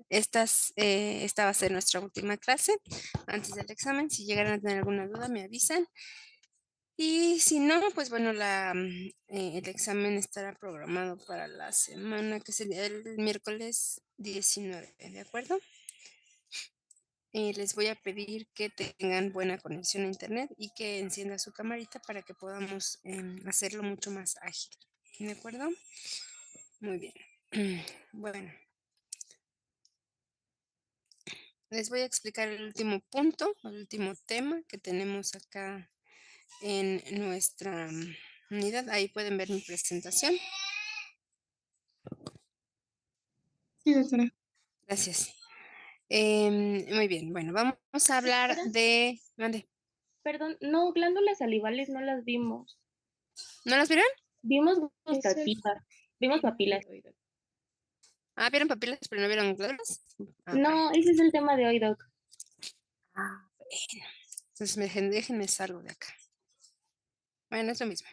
esta va a ser nuestra última clase antes del examen. Si llegaran a tener alguna duda, me avisan. Y si no, pues bueno, el examen estará programado para la semana que sería el miércoles 19, ¿de acuerdo? Les voy a pedir que tengan buena conexión a internet y que encienda su camarita para que podamos hacerlo mucho más ágil. ¿De acuerdo? Muy bien. Bueno, les voy a explicar el último punto, el último tema que tenemos acá en nuestra unidad. Ahí pueden ver mi presentación. Sí, doctora. Gracias. Muy bien, bueno, vamos a hablar Doctora, de... ¿Mande? perdón, no, glándulas salivales no las vimos. ¿No las vieron? Vimos Eso es gustativas, vimos tema de papilas. hoy, doctora. Ah, ¿vieron papilas pero no vieron glándulas? Ah, bueno. No, ese es el tema de hoy, doc. Ah, bueno. Entonces déjenme salgo de acá. Bueno, es lo mismo.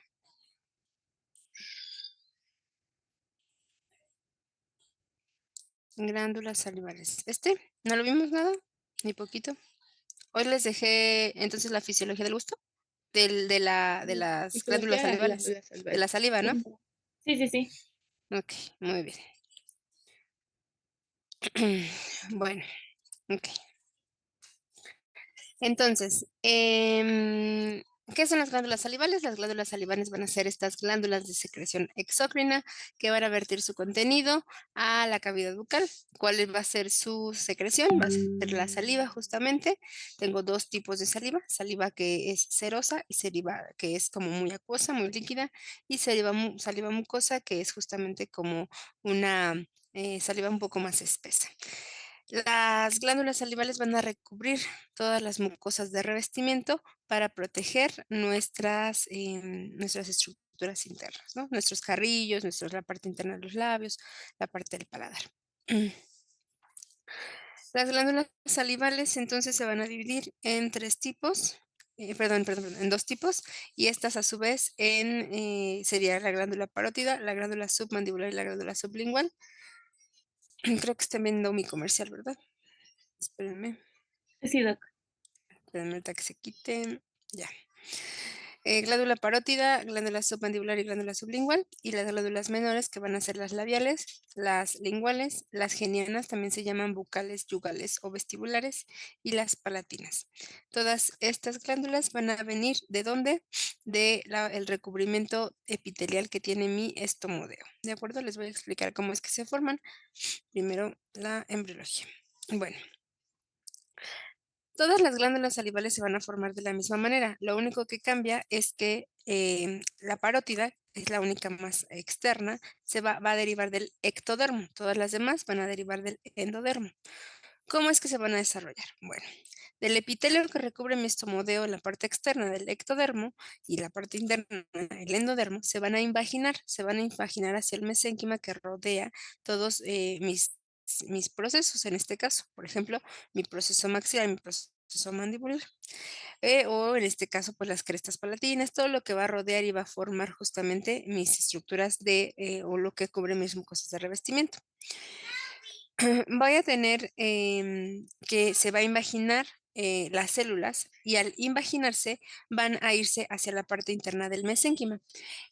Glándulas salivales. ¿No lo vimos nada? Ni poquito. Hoy les dejé entonces la fisiología del gusto, de las glándulas Fisiología de las salivales, glándulas de la salivales. saliva, ¿no? Sí, sí, sí. Ok, muy bien. Bueno, ok. Entonces, ¿qué son las glándulas salivales? Las glándulas salivales van a ser estas glándulas de secreción exócrina que van a vertir su contenido a la cavidad bucal. ¿Cuál va a ser su secreción? Va a ser la saliva, justamente. Tengo dos tipos de saliva que es serosa y saliva que es como muy acuosa, muy líquida, y saliva mucosa que es justamente como una saliva un poco más espesa. Las glándulas salivales van a recubrir todas las mucosas de revestimiento para proteger nuestras estructuras internas, ¿no? Nuestros carrillos, la parte interna de los labios, la parte del paladar. Las glándulas salivales entonces se van a dividir en tres tipos, perdón, en dos tipos, y estas a su vez sería la glándula parótida, la glándula submandibular y la glándula sublingual. Creo que están viendo mi comercial, ¿verdad? Espérenme. Sí, doc. Espérenme ahorita que se quite. Ya. Glándula parótida, glándula submandibular y glándula sublingual. Y las glándulas menores que van a ser las labiales, las linguales, las genianas, también se llaman bucales, yugales o vestibulares, y las palatinas. Todas estas glándulas van a venir, ¿de dónde? El recubrimiento epitelial que tiene mi estomodeo. ¿De acuerdo? Les voy a explicar cómo es que se forman. Primero, la embriología. Bueno. Todas las glándulas salivales se van a formar de la misma manera. Lo único que cambia es que la parótida, que es la única más externa, va a derivar del ectodermo. Todas las demás van a derivar del endodermo. ¿Cómo es que se van a desarrollar? Bueno, del epitelio que recubre mi estomodeo, la parte externa del ectodermo y la parte interna, el endodermo, se van a invaginar hacia el mesénquima que rodea todos mis procesos, en este caso, por ejemplo, mi proceso maxilar, mi proceso mandibular, o en este caso, pues las crestas palatinas, todo lo que va a rodear y va a formar justamente mis estructuras o lo que cubre mis mucosas de revestimiento. Voy a tener que se va a invaginar las células y al invaginarse van a irse hacia la parte interna del mesénquima.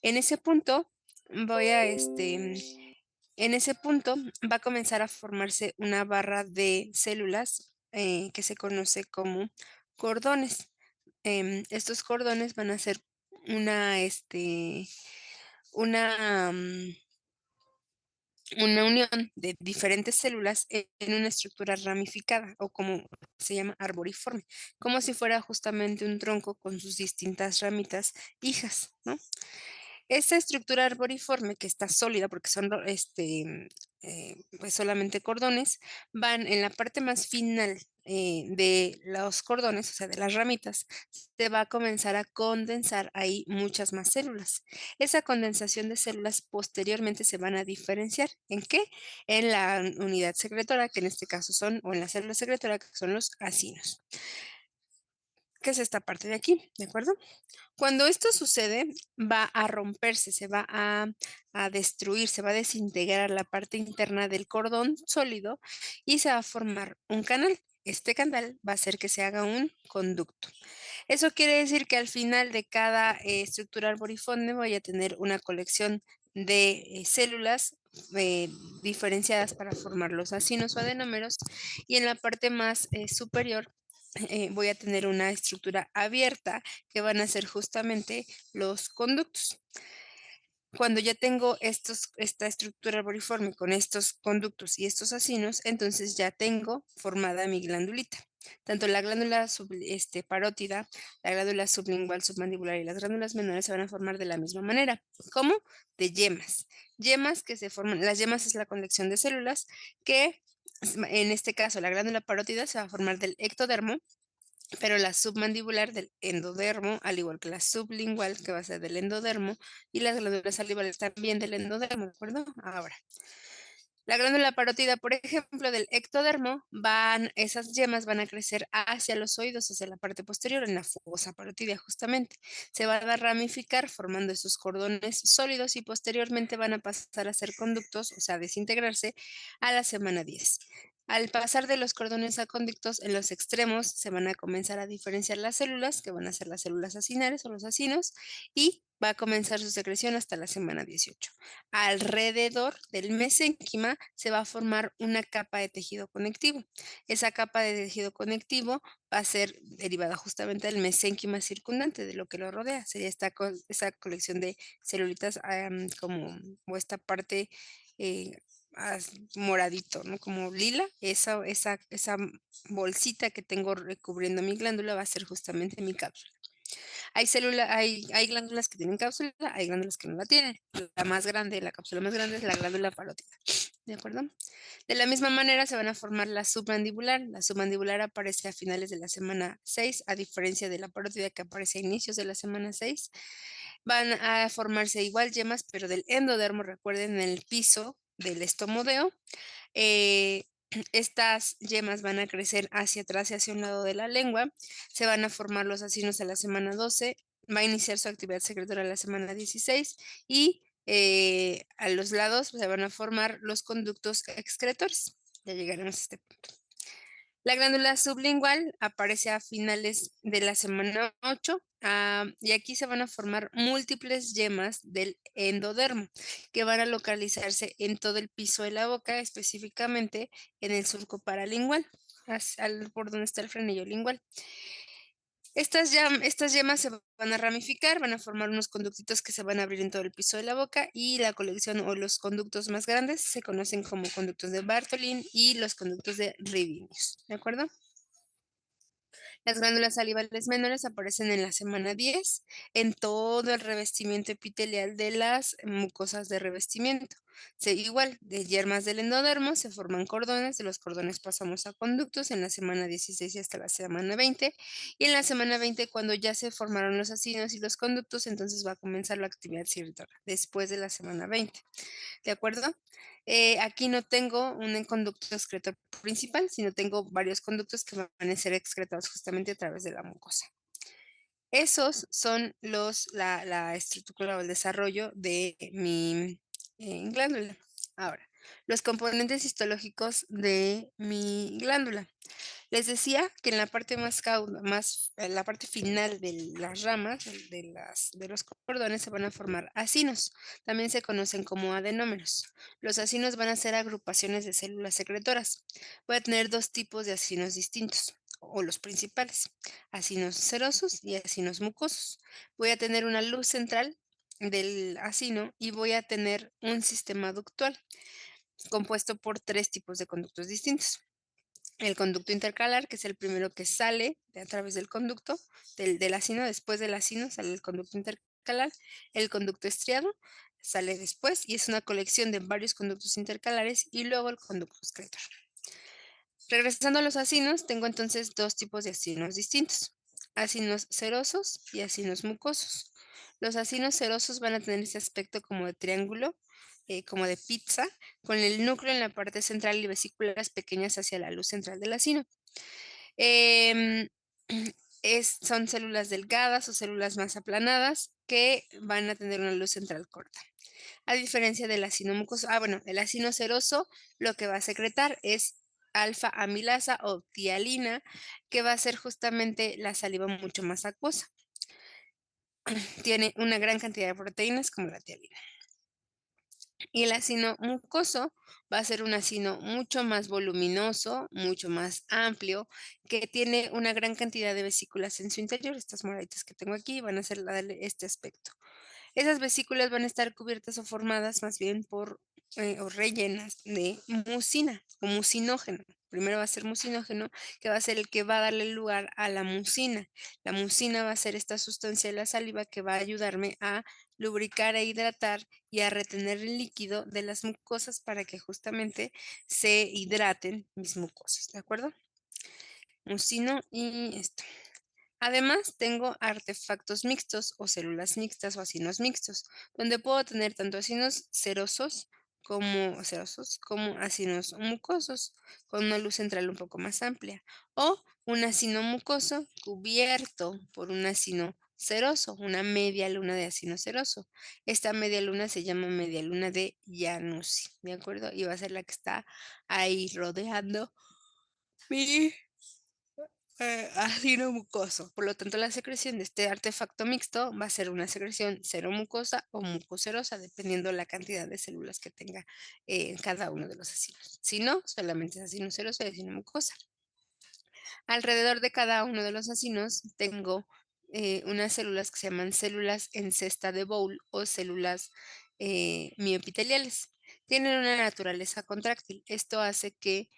En ese punto en ese punto va a comenzar a formarse una barra de células que se conoce como cordones. Estos cordones van a ser una, este, una, mm, una unión de diferentes células en una estructura ramificada o como se llama arboriforme, como si fuera justamente un tronco con sus distintas ramitas hijas, ¿no? Esta estructura arboriforme que está sólida porque son pues solamente cordones, van en la parte más final de los cordones, o sea, de las ramitas, se va a comenzar a condensar ahí muchas más células. Esa condensación de células posteriormente se van a diferenciar. ¿En qué? En la unidad secretora, que en este caso o en la célula secretora, que son los acinos. que es esta parte de aquí, ¿de acuerdo? Cuando esto sucede, va a romperse, se va a destruir, se va a desintegrar la parte interna del cordón sólido y se va a formar un canal. Este canal va a hacer que se haga un conducto. Eso quiere decir que al final de cada estructura arboriforme voy a tener una colección de células eh, diferenciadas para formar los acinos o adenómeros y en la parte más superior voy a tener una estructura abierta que van a ser justamente los conductos. Cuando ya tengo esta estructura arboriforme con estos conductos y estos acinos, entonces ya tengo formada mi glandulita. Tanto la glándula parótida, la glándula sublingual, submandibular y las glándulas menores se van a formar de la misma manera. ¿Cómo? De yemas. Yemas que se forman, las yemas es la colección de células que, en este caso, la glándula parótida se va a formar del ectodermo, pero la submandibular del endodermo, al igual que la sublingual, que va a ser del endodermo, y las glándulas salivales también del endodermo, ¿de acuerdo? Ahora, la glándula parótida, por ejemplo, del ectodermo, esas yemas van a crecer hacia los oídos, hacia la parte posterior, en la fosa parotidia, justamente. Se van a ramificar formando esos cordones sólidos y posteriormente van a pasar a ser conductos, o sea, a desintegrarse a la semana 10. Al pasar de los cordones a conductos, en los extremos se van a comenzar a diferenciar las células, que van a ser las células acinares o los acinos, y va a comenzar su secreción hasta la semana 18. Alrededor del mesénquima se va a formar una capa de tejido conectivo. Esa capa de tejido conectivo va a ser derivada justamente del mesénquima circundante, de lo que lo rodea. Sería esa colección de celulitas o esta parte eh, moradito, ¿no? Como lila, esa bolsita que tengo recubriendo mi glándula va a ser justamente mi cápsula. Hay glándulas que tienen cápsula, hay glándulas que no la tienen. La más grande, la cápsula más grande es la glándula parótida, ¿de acuerdo? De la misma manera se van a formar la submandibular. La submandibular aparece a finales de la semana 6, a diferencia de la parótida que aparece a inicios de la semana 6. Van a formarse igual yemas, pero del endodermo, recuerden, en el piso del estomodeo. eh, Estas yemas van a crecer hacia atrás y hacia un lado de la lengua. Se van a formar los acinos a la semana 12. Va a iniciar su actividad secretora a la semana 16 y a los lados se van a formar los conductos excretores. Ya llegaremos a este punto. La glándula sublingual aparece a finales de la semana 8 y aquí se van a formar múltiples yemas del endodermo que van a localizarse en todo el piso de la boca, específicamente en el surco paralingual, por donde está el frenillo lingual. Estas yemas se van a ramificar, van a formar unos conductitos que se van a abrir en todo el piso de la boca y la colección o los conductos más grandes se conocen como conductos de Bartholin y los conductos de Rivinius, ¿de acuerdo? Las glándulas salivales menores aparecen en la semana 10 en todo el revestimiento epitelial de las mucosas de revestimiento. Igual, de yermas del endodermo se forman cordones, de los cordones pasamos a conductos en la semana 16 y hasta la semana 20. Y en la semana 20, cuando ya se formaron los acinos y los conductos, entonces va a comenzar la actividad secretora, después de la semana 20. ¿De acuerdo? Aquí no tengo un conducto excretor principal, sino tengo varios conductos que van a ser excretados justamente a través de la mucosa. Esos son la estructura o el desarrollo de mi glándula. Ahora, los componentes histológicos de mi glándula. Les decía que en la parte más cauda, en la parte final de las ramas, de los cordones, se van a formar acinos. También se conocen como adenómeros. Los acinos van a ser agrupaciones de células secretoras. Voy a tener dos tipos de acinos distintos, o los principales, acinos serosos y acinos mucosos. Voy a tener una luz central del acino y voy a tener un sistema ductual compuesto por tres tipos de conductos distintos. El conducto intercalar, que es el primero que sale a través del conducto del acino, después del acino sale el conducto intercalar. El conducto estriado sale después y es una colección de varios conductos intercalares y luego el conducto excretor. Regresando a los acinos, tengo entonces dos tipos de acinos distintos, acinos serosos y acinos mucosos. Los acinos serosos van a tener ese aspecto como de triángulo, como de pizza, con el núcleo en la parte central y vesículas pequeñas hacia la luz central del acino. Em, son células delgadas o células más aplanadas que van a tener una luz central corta. A diferencia del ácido mucoso, bueno, el ácido seroso lo que va a secretar es alfa amilasa o tialina, que va a hacer justamente la saliva mucho más acuosa. Tiene una gran cantidad de proteínas como la tialina. Y el ácido mucoso va a ser un ácido mucho más voluminoso, mucho más amplio, que tiene una gran cantidad de vesículas en su interior. Estas moraditas que tengo aquí van a ser darle este aspecto. Esas vesículas van a estar cubiertas o formadas más bien por o rellenas de mucina o mucinógeno. Primero va a ser mucinógeno, que va a ser el que va a darle lugar a la mucina. La mucina va a ser esta sustancia de la saliva que va a ayudarme a lubricar e hidratar y a retener el líquido de las mucosas para que justamente se hidraten mis mucosas, ¿de acuerdo? Mucino y esto. Además, tengo artefactos mixtos o células mixtas o acinos mixtos, donde puedo tener tanto acinos serosos como acinos mucosos, con una luz central un poco más amplia, o un acino mucoso cubierto por un acino seroso, una media luna de acino seroso. Esta media luna se llama media luna de Janussi, ¿de acuerdo? Y va a ser la que está ahí rodeando mi ácido mucoso. Por lo tanto, la secreción de este artefacto mixto va a ser una secreción seromucosa o mucoserosa, dependiendo la cantidad de células que tenga en cada uno de los ácidos. Si no, solamente es ácido seroso y ácido mucosa. Alrededor de cada uno de los acinos tengo unas células que se llaman células en cesta de Bowle o células mioepiteliales. Tienen una naturaleza contráctil. Esto hace que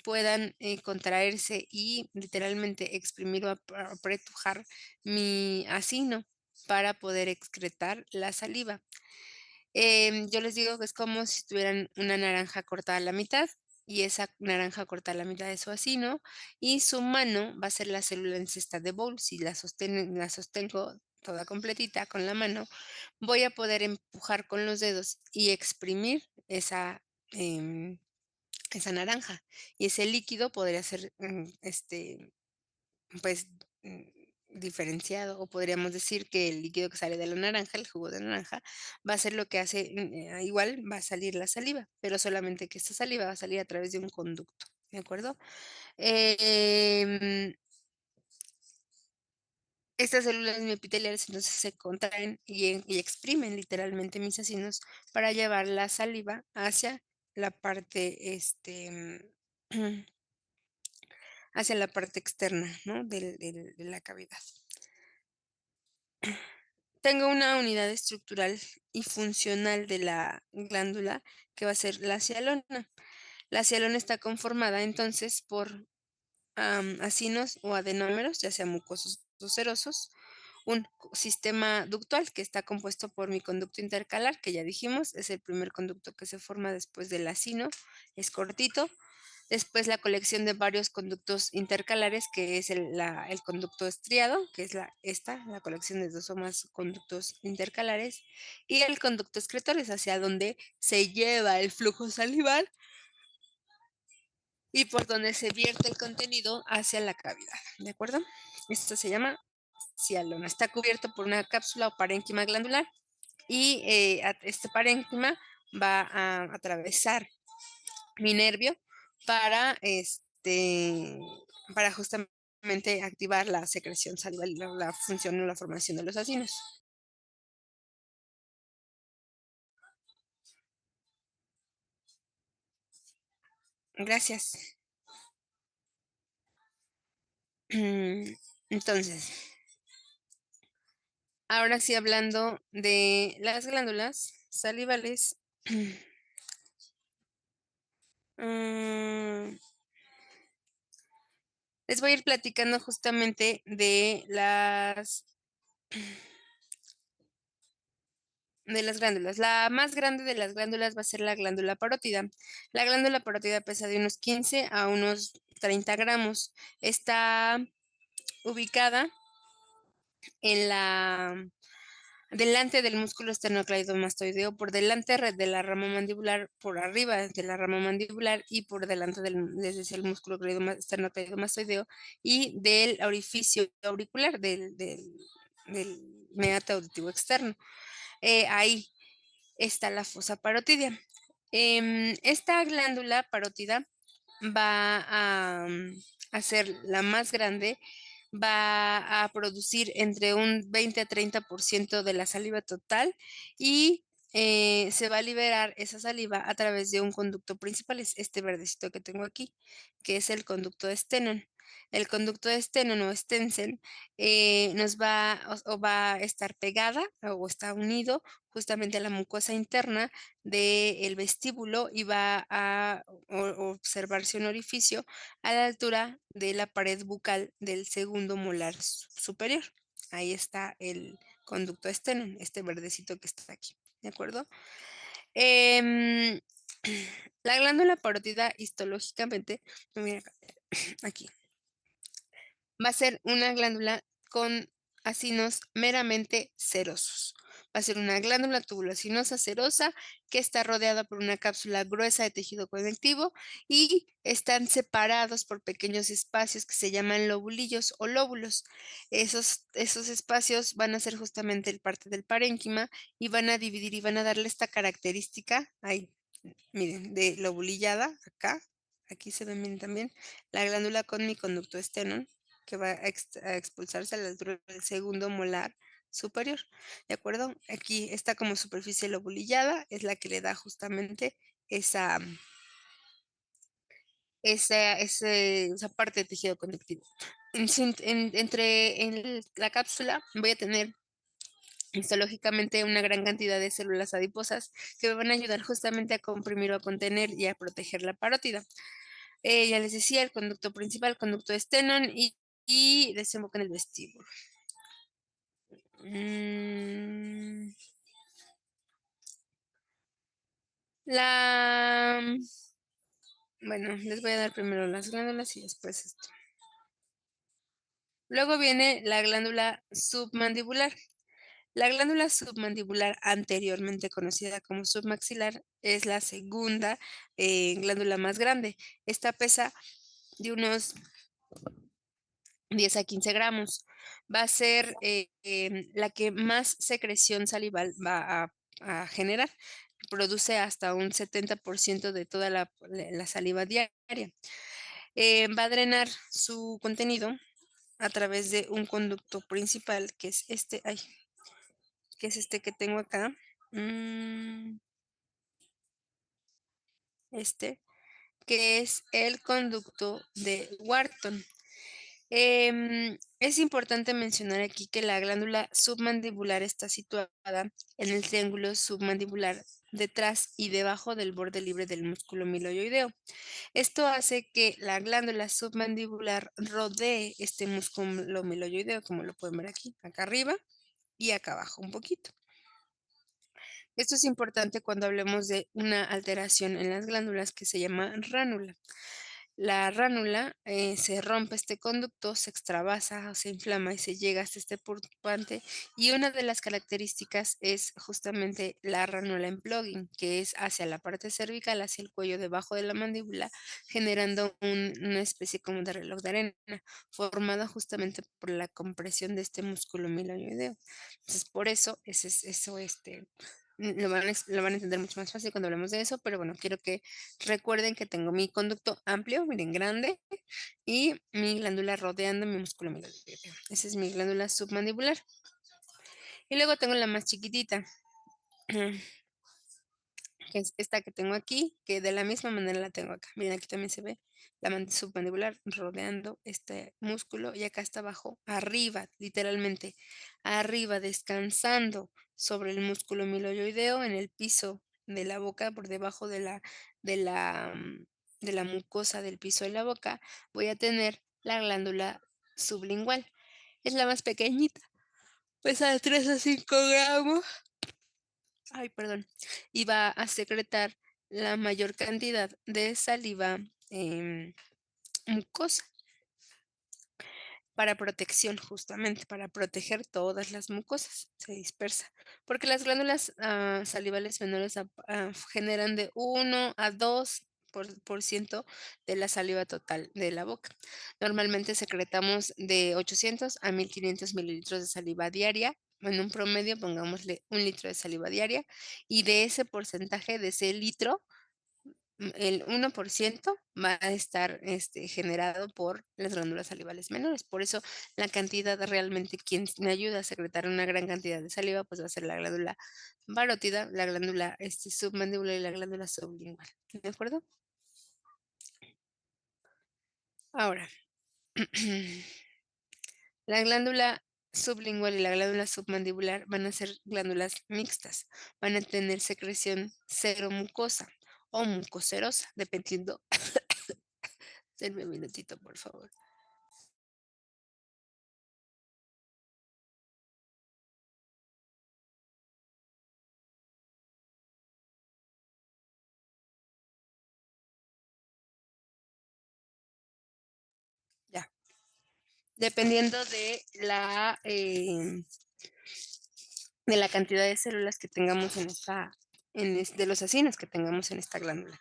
puedan contraerse y literalmente exprimir o apretujar mi acino para poder excretar la saliva. Yo les digo que es como si tuvieran una naranja cortada a la mitad y esa naranja cortada a la mitad de su acino y su mano va a ser la célula en cesta de Bowles. Si la sostengo toda completita con la mano, voy a poder empujar con los dedos y exprimir em, esa naranja. Y ese líquido podría ser, pues, diferenciado, o podríamos decir que el líquido que sale de la naranja, el jugo de naranja, va a ser lo que hace, igual va a salir la saliva, pero solamente que esta saliva va a salir a través de un conducto, ¿de acuerdo? Em, Estas células miopiteliales entonces se contraen y exprimen literalmente mis acinos para llevar la saliva hacia la parte, hacia la parte externa, ¿no? De la cavidad. Tengo una unidad estructural y funcional de la glándula que va a ser la cialona. La cialona está conformada entonces por acinos o adenómeros, ya sea mucosos o serosos, un sistema ductual que está compuesto por mi conducto intercalar, que ya dijimos, es el primer conducto que se forma después del acino, es cortito. Después la colección de varios conductos intercalares, que es el conducto estriado, que es la colección de dos o más conductos intercalares, y el conducto excretor es hacia donde se lleva el flujo salival y por donde se vierte el contenido hacia la cavidad, ¿de acuerdo? Esto se llama cialona. Está cubierto por una cápsula o parénquima glandular y este parénquima va a atravesar mi nervio para, para justamente activar la secreción salival, la función o la formación de los acinos. Gracias. Entonces, ahora sí hablando de las glándulas salivales, mm, les voy a ir platicando justamente de las glándulas. La más grande de las glándulas va a ser la glándula parótida. La glándula parótida pesa de unos 15 a unos 30 gramos. Está ubicada en la delante del músculo esternocleidomastoideo, por delante de la rama mandibular, por arriba de la rama mandibular y por delante del músculo esternocleidomastoideo y del orificio auricular, del meato auditivo externo. Ahí está la fosa parotidia. Esta glándula parótida va a ser la más grande, va a producir entre un 20 a 30% de la saliva total y se va a liberar esa saliva a través de un conducto principal, es este verdecito que tengo aquí, que es el conducto de Stenon. El conducto de Stenon o Stensen nos va o va a estar pegada o está unido justamente a la mucosa interna del vestíbulo y va a observarse un orificio a la altura de la pared bucal del segundo molar superior. Ahí está el conducto esternum, este verdecito que está aquí, ¿de acuerdo? Em, la glándula parótida histológicamente, mira acá, aquí, va a ser una glándula con acinos meramente serosos. Va a ser una glándula tubulocinosa serosa que está rodeada por una cápsula gruesa de tejido conectivo y están separados por pequeños espacios que se llaman lobulillos o lóbulos. Esos espacios van a ser justamente el parte del parénquima y van a dividir y van a darle esta característica, ahí, miren, de lobulillada, acá, aquí se ve, miren también, la glándula con mi conducto esternón que va a expulsarse a la altura del segundo molar superior, ¿de acuerdo? Aquí está como superficie lobulillada, es la que le da justamente esa, esa parte de tejido conectivo. En la cápsula voy a tener histológicamente una gran cantidad de células adiposas que me van a ayudar justamente a comprimir o a contener y a proteger la parótida. Ya les decía, el conducto principal, conducto de Stenon y desemboca en el vestíbulo. Mm, la bueno, les voy a dar primero las glándulas y después esto. Luego viene la glándula submandibular. La glándula submandibular, anteriormente conocida como submaxilar, es la segunda glándula más grande. Esta pesa de unos 10 a 15 gramos. Va a ser la que más secreción salival va a generar. Produce hasta un 70% de toda la saliva diaria. Va a drenar su contenido a través de un conducto principal, que es este, ay, que es este que tengo acá. Mm, este, que es el conducto de Wharton. Es importante mencionar aquí que la glándula submandibular está situada en el triángulo submandibular detrás y debajo del borde libre del músculo miloioideo. Esto hace que la glándula submandibular rodee este músculo miloioideo, como lo pueden ver aquí, acá arriba y acá abajo un poquito. Esto es importante cuando hablemos de una alteración en las glándulas que se llama ránula. La ránula se rompe este conducto, se extravasa, se inflama y se llega hasta este purpante. Y una de las características es justamente la ránula en plugging, que es hacia la parte cervical, hacia el cuello debajo de la mandíbula, generando una especie como de reloj de arena, formada justamente por la compresión de este músculo miloioideo. Entonces, por eso, eso lo van a entender mucho más fácil cuando hablemos de eso, pero bueno, quiero que recuerden que tengo mi conducto amplio, miren, grande, y mi glándula rodeando mi músculo miloideo. Esa es mi glándula submandibular. Y luego tengo la más chiquitita, que es esta que tengo aquí, que de la misma manera la tengo acá. Miren, aquí también se ve la submandibular rodeando este músculo y acá está abajo, arriba, literalmente, arriba, descansando sobre el músculo miloioideo en el piso de la boca, por debajo de la, mm, de la mucosa del piso de la boca, voy a tener la glándula sublingual. Es la más pequeñita, pesa de 3 a 5 gramos. Ay, perdón, y va a secretar la mayor cantidad de saliva mucosa. para protección, justamente, para proteger todas las mucosas, se dispersa, porque las glándulas, salivales menores generan de 1 a 2% de la saliva total de la boca. Normalmente secretamos de 800 a 1500 mililitros de saliva diaria, en un promedio pongámosle 1 litro de saliva diaria, y de ese porcentaje, de ese litro, el 1% va a estar, generado por las glándulas salivales menores. Por eso, la cantidad realmente quien me ayuda a secretar una gran cantidad de saliva, pues, va a ser la glándula parótida, la glándula, submandibular y la glándula sublingual, ¿de acuerdo? Ahora, la glándula sublingual y la glándula submandibular van a ser glándulas mixtas, van a tener secreción seromucosa o mucoserosa, dependiendo. Denme un minutito, por favor. Ya. Dependiendo de la cantidad de células que tengamos de los acinos que tengamos en esta glándula.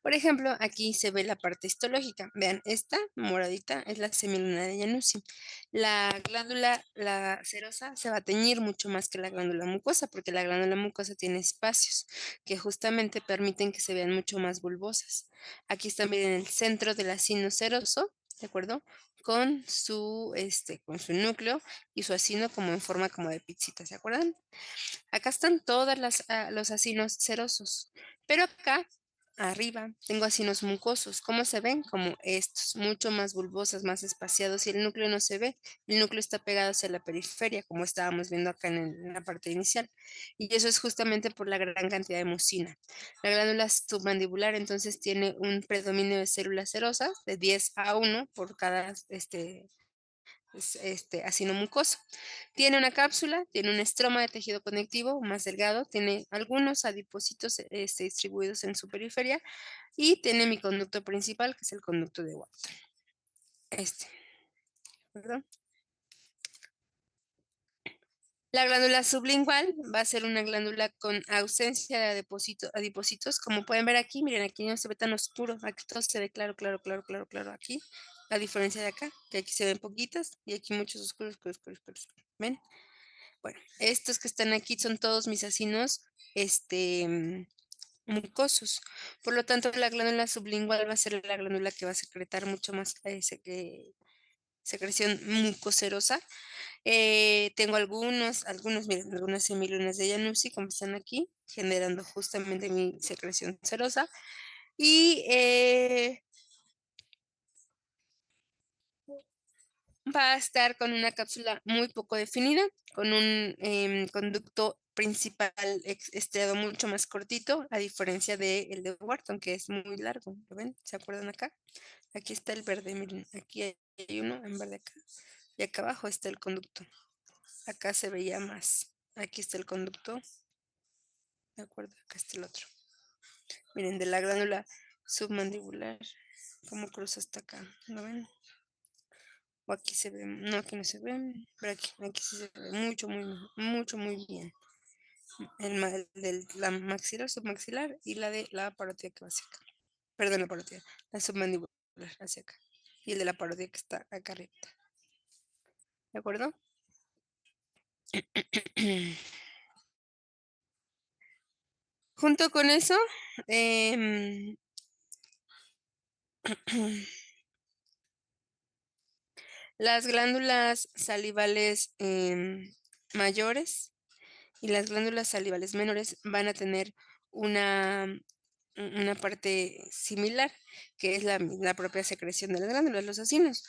Por ejemplo, aquí se ve la parte histológica. Vean, esta moradita es la semiluna de Janussi. La glándula, la serosa, se va a teñir mucho más que la glándula mucosa, porque la glándula mucosa tiene espacios que justamente permiten que se vean mucho más bulbosas. Aquí están bien en el centro del acino seroso, ¿de acuerdo? Con su núcleo y su acino como en forma como de pizzita, ¿se acuerdan? Acá están todas los acinos serosos, pero acá arriba tengo acinos mucosos. ¿Cómo se ven? Como estos, mucho más bulbosos, más espaciados, y el núcleo no se ve. El núcleo está pegado hacia la periferia, como estábamos viendo acá en la parte inicial. Y eso es justamente por la gran cantidad de mucina. La glándula submandibular entonces tiene un predominio de células serosas de 10 a 1 por cada acino mucoso. Tiene una cápsula, tiene un estroma de tejido conectivo más delgado, tiene algunos adipocitos, distribuidos en su periferia, y tiene mi conducto principal, que es el conducto de Watson. ¿Perdón? La glándula sublingual va a ser una glándula con ausencia de adipocitos. Como pueden ver aquí, miren, aquí no se ve tan oscuro, aquí todo se ve claro, claro, claro, claro, claro, aquí, a diferencia de acá, que aquí se ven poquitas y aquí muchos oscuros, oscuros, oscuros, oscuros. ¿Ven? Bueno, estos que están aquí son todos mis acinos, mucosos. Por lo tanto, la glándula sublingual va a ser la glándula que va a secretar mucho más, secreción mucoserosa. Tengo miren, algunas semilunas de Janussi, como están aquí, generando justamente mi secreción serosa. Y va a estar con una cápsula muy poco definida, con un conducto principal estriado mucho más cortito, a diferencia del de Wharton, que es muy largo. ¿Lo ven? ¿Se acuerdan acá? Aquí está el verde, miren, aquí hay uno en verde acá. Y acá abajo está el conducto. Acá se veía más. Aquí está el conducto. De acuerdo, acá está el otro. Miren, de la glándula submandibular, cómo cruza hasta acá. ¿Lo ven? O aquí se ve, no, aquí no se ve, pero aquí sí se ve mucho, muy bien. La maxilar, submaxilar, y la de la parótida que va hacia acá. Perdón, la parótida, la submandibular hacia acá. Y el de la parótida que está acá arriba. ¿De acuerdo? Junto con eso, las glándulas salivales mayores y las glándulas salivales menores van a tener una, una parte similar, que es la propia secreción de las glándulas, los acinos.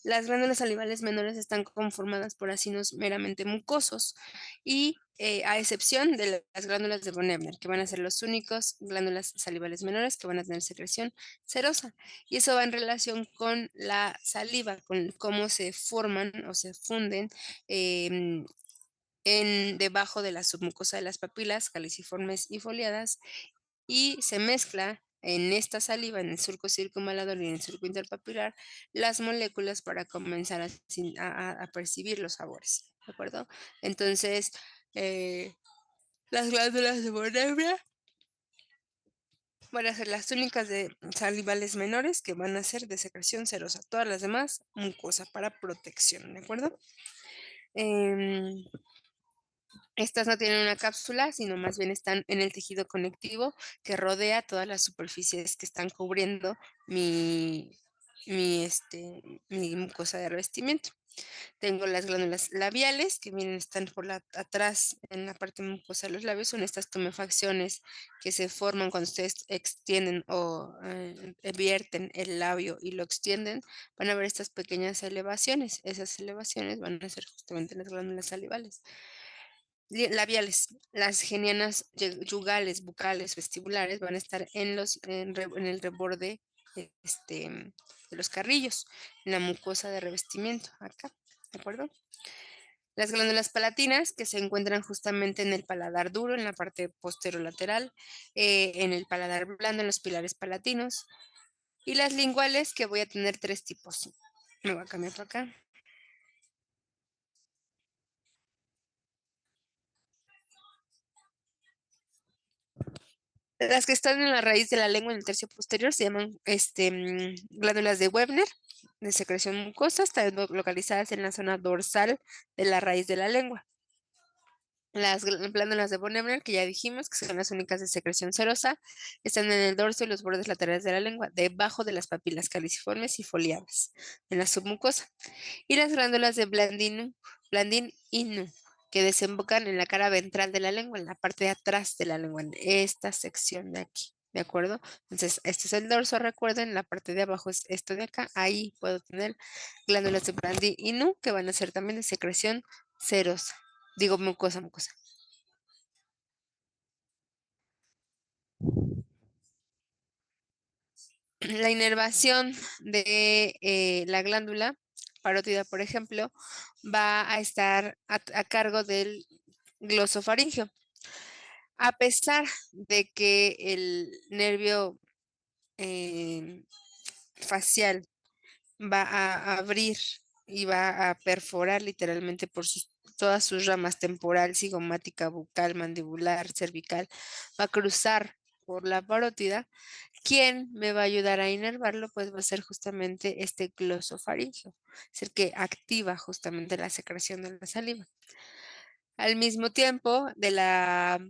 Las glándulas salivales menores están conformadas por acinos meramente mucosos y, a excepción de las glándulas de von Ebner, que van a ser los únicos glándulas salivales menores que van a tener secreción serosa. Y eso va en relación con la saliva, con cómo se forman o se funden em, debajo de la submucosa de las papilas caliciformes y foliadas, y se mezcla en esta saliva, en el surco circunvalador y en el surco interpapilar, las moléculas para comenzar a percibir los sabores, ¿de acuerdo? Entonces, las glándulas de Moebius van a ser las únicas de salivales menores que van a ser de secreción serosa. Todas las demás, mucosa para protección, ¿de acuerdo? Estas no tienen una cápsula, sino más bien están en el tejido conectivo que rodea todas las superficies que están cubriendo mi mucosa de revestimiento. Tengo las glándulas labiales que vienen, están atrás en la parte mucosa de los labios. Son estas tumefacciones que se forman cuando ustedes extienden o vierten el labio y lo extienden. Van a ver estas pequeñas elevaciones. Esas elevaciones van a ser justamente las glándulas salivales. Labiales, las genianas yugales, bucales, vestibulares van a estar en el reborde de los carrillos, en la mucosa de revestimiento, acá, ¿de acuerdo? Las glándulas palatinas, que se encuentran justamente en el paladar duro, en la parte posterolateral, en el paladar blando, en los pilares palatinos. Y las linguales, que voy a tener 3 tipos. Me voy a cambiar para acá. Las que están en la raíz de la lengua, en el tercio posterior, se llaman glándulas de Webner, de secreción mucosa, están localizadas en la zona dorsal de la raíz de la lengua. Las glándulas de von Ebner, que ya dijimos que son las únicas de secreción serosa, están en el dorso y los bordes laterales de la lengua, debajo de las papilas caliciformes y foliadas, en la submucosa. Y las glándulas de Blandin-Inu, que desembocan en la cara ventral de la lengua, en la parte de atrás de la lengua, en esta sección de aquí. ¿De acuerdo? Entonces, este es el dorso, recuerden, la parte de abajo es esto de acá. Ahí puedo tener glándulas de Blandin-Inu, que van a ser también de secreción serosa. Digo, mucosa, mucosa. La inervación de la glándula parótida, por ejemplo, va a estar a cargo del glosofaringeo. A pesar de que el nervio facial va a abrir y va a perforar literalmente por todas sus ramas temporal, cigomática, bucal, mandibular, cervical, va a cruzar por la parótida. ¿Quién me va a ayudar a inervarlo? Pues va a ser justamente este glosofaringeo, es el que activa justamente la secreción de la saliva. Al mismo tiempo, de la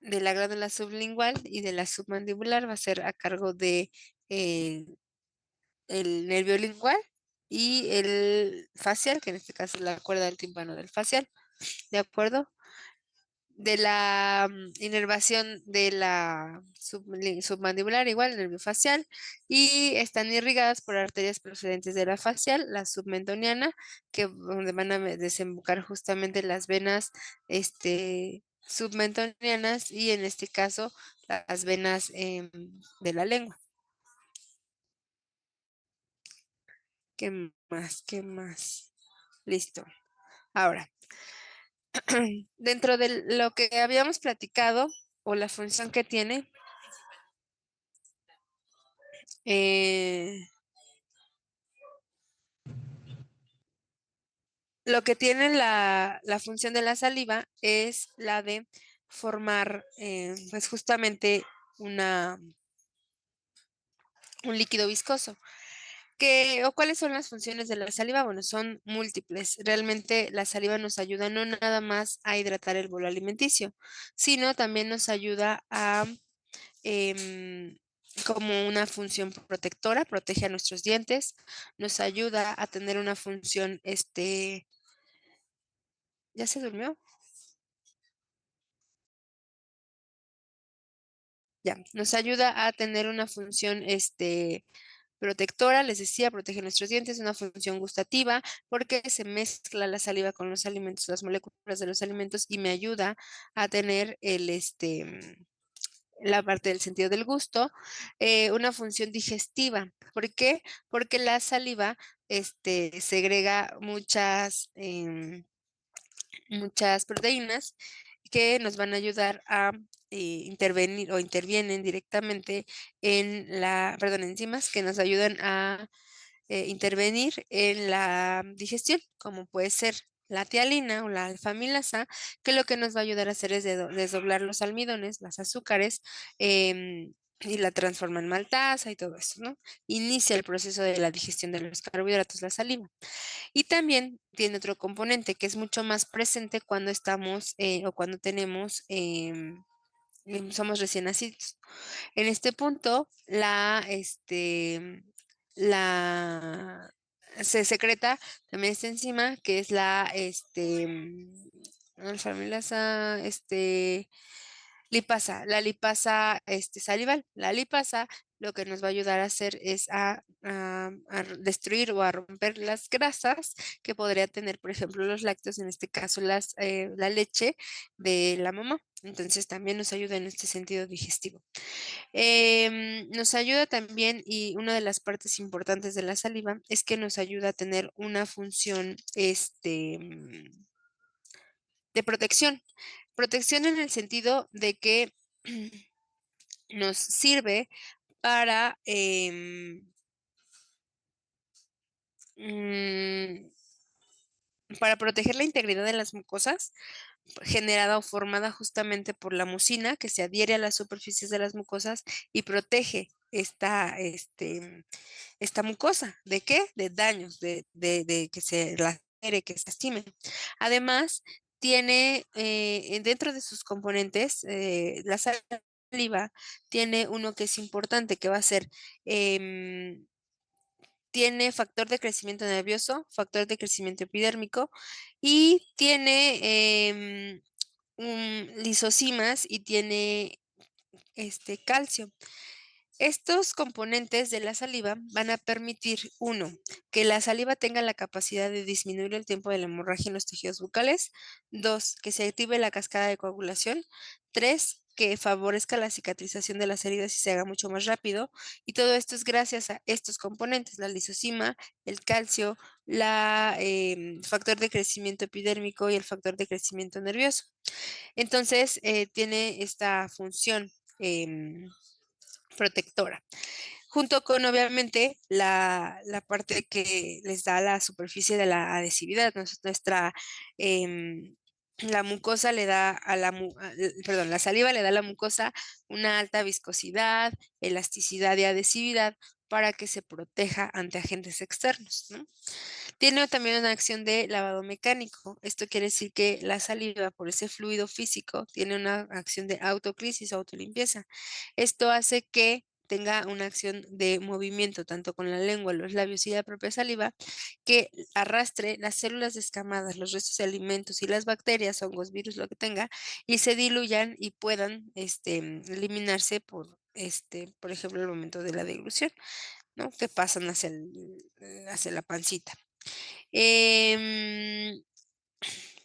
glándula sublingual y de la submandibular va a ser a cargo de el nervio lingual y el facial, que en este caso es la cuerda del tímpano del facial, ¿de acuerdo? De la inervación de la submandibular, igual, el nervio facial, y están irrigadas por arterias procedentes de la facial, la submentoniana, donde van a desembocar justamente las venas submentonianas y en este caso las venas de la lengua. ¿Qué más? ¿Qué más? Listo. Ahora, dentro de lo que habíamos platicado o la función que tiene, eh, lo que tiene la función de la saliva es la de formar, pues justamente un líquido viscoso. ¿O cuáles son las funciones de la saliva? Bueno, son múltiples. Realmente la saliva nos ayuda no nada más a hidratar el bolo alimenticio, sino también nos ayuda a em, como una función protectora, protege a nuestros dientes, nos ayuda a tener una función, ¿ya se durmió? Ya, nos ayuda a tener una función, protectora, les decía, protege nuestros dientes, una función gustativa, porque se mezcla la saliva con los alimentos, las moléculas de los alimentos, y me ayuda a tener la parte del sentido del gusto, una función digestiva. ¿Por qué? Porque la saliva, segrega muchas proteínas que nos van a ayudar a intervenir o intervienen directamente enzimas que nos ayudan a intervenir en la digestión, como puede ser la tialina o la alfamilasa, que lo que nos va a ayudar a hacer es desdoblar los almidones, las azúcares, y la transforma en maltasa y todo eso, ¿no? Inicia el proceso de la digestión de los carbohidratos, la saliva. Y también tiene otro componente que es mucho más presente cuando estamos o cuando tenemos, somos recién nacidos. En este punto, la se secreta también esta enzima que es alfa-amilasa, lipasa, la lipasa, salival. La lipasa lo que nos va a ayudar a hacer es a destruir o a romper las grasas que podría tener, por ejemplo, los lácteos, en este caso la leche de la mamá. Entonces también nos ayuda en este sentido digestivo. Nos ayuda también, y una de las partes importantes de la saliva es que nos ayuda a tener una función, de protección. Protección en el sentido de que nos sirve para, mm, para proteger la integridad de las mucosas, generada o formada justamente por la mucina, que se adhiere a las superficies de las mucosas y protege esta mucosa. ¿De qué? De daños, de que se lacere, que se lastime. Además, tiene dentro de sus componentes, la saliva tiene uno que es importante, que va a ser, tiene factor de crecimiento nervioso, factor de crecimiento epidérmico y tiene lisosimas y tiene calcio. Estos componentes de la saliva van a permitir, uno, que la saliva tenga la capacidad de disminuir el tiempo de la hemorragia en los tejidos bucales. Dos, que se active la cascada de coagulación. Tres, que favorezca la cicatrización de las heridas y se haga mucho más rápido. Y todo esto es gracias a estos componentes, la lisosima, el calcio, factor de crecimiento epidérmico y el factor de crecimiento nervioso. Entonces, tiene esta función protectora. Junto con, obviamente, la parte que les da la superficie de la adhesividad, la mucosa le da perdón, la saliva le da a la mucosa una alta viscosidad, elasticidad y adhesividad para que se proteja ante agentes externos, ¿no? Tiene también una acción de lavado mecánico. Esto quiere decir que la saliva, por ese fluido físico, tiene una acción de autoclisis, autolimpieza. Esto hace que tenga una acción de movimiento, tanto con la lengua, los labios y la propia saliva, que arrastre las células descamadas, los restos de alimentos y las bacterias, hongos, virus, lo que tenga, y se diluyan y puedan eliminarse por ejemplo, el momento de la deglución, ¿no? Que pasan hacia la pancita. Em,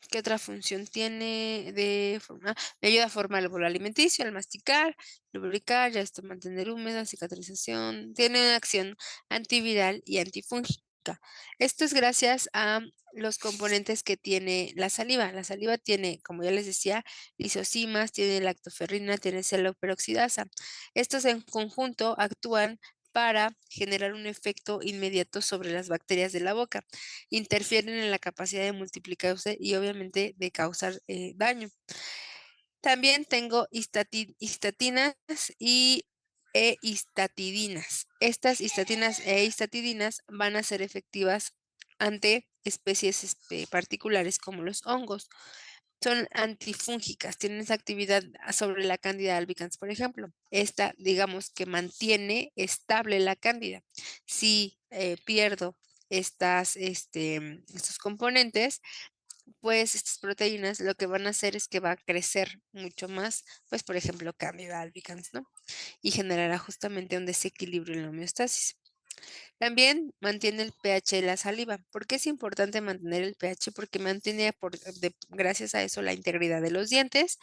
¿Qué otra función tiene de forma? Me ayuda a formar el bolo alimenticio al masticar, lubricar, ya esto mantener húmeda, cicatrización. Tiene una acción antiviral y antifúngica. Esto es gracias a los componentes que tiene la saliva. La saliva tiene, como ya les decía, lisosimas, tiene lactoferrina, tiene celoperoxidasa. Estos en conjunto actúan para generar un efecto inmediato sobre las bacterias de la boca. Interfieren en la capacidad de multiplicarse y obviamente de causar daño. También tengo histatinas e histatidinas. Estas histatinas e histatidinas van a ser efectivas ante especies particulares como los hongos. Son antifúngicas, tienen esa actividad sobre la Candida albicans, por ejemplo. Esta, digamos que mantiene estable la Cándida. Si pierdo estos componentes, pues estas proteínas lo que van a hacer es que va a crecer mucho más, pues por ejemplo, Candida albicans, ¿no? Y generará justamente un desequilibrio en la homeostasis. También mantiene el pH de la saliva. ¿Por qué es importante mantener el pH? Porque mantiene gracias a eso la integridad de los dientes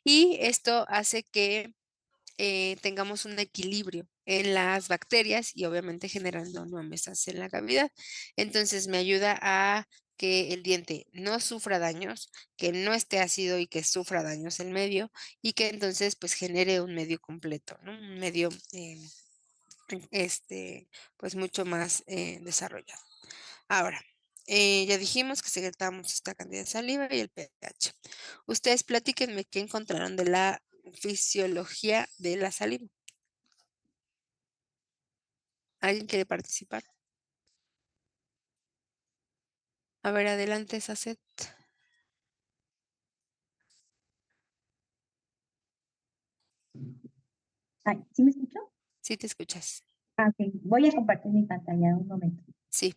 y esto hace que tengamos un equilibrio en las bacterias y obviamente generando no homeostasis en la cavidad. Entonces me ayuda a que el diente no sufra daños, que no esté ácido y que sufra daños el medio, y que entonces, pues, genere un medio completo, ¿no? Un medio, pues, mucho más, desarrollado. Ahora, ya dijimos que secretamos esta cantidad de saliva y el pH. Ustedes platíquenme qué encontraron de la fisiología de la saliva. ¿Alguien quiere participar? A ver, adelante, Sacet. Ay, ¿sí me escuchó? Sí te escuchas. Ah, ok. Voy a compartir mi pantalla un momento. Sí.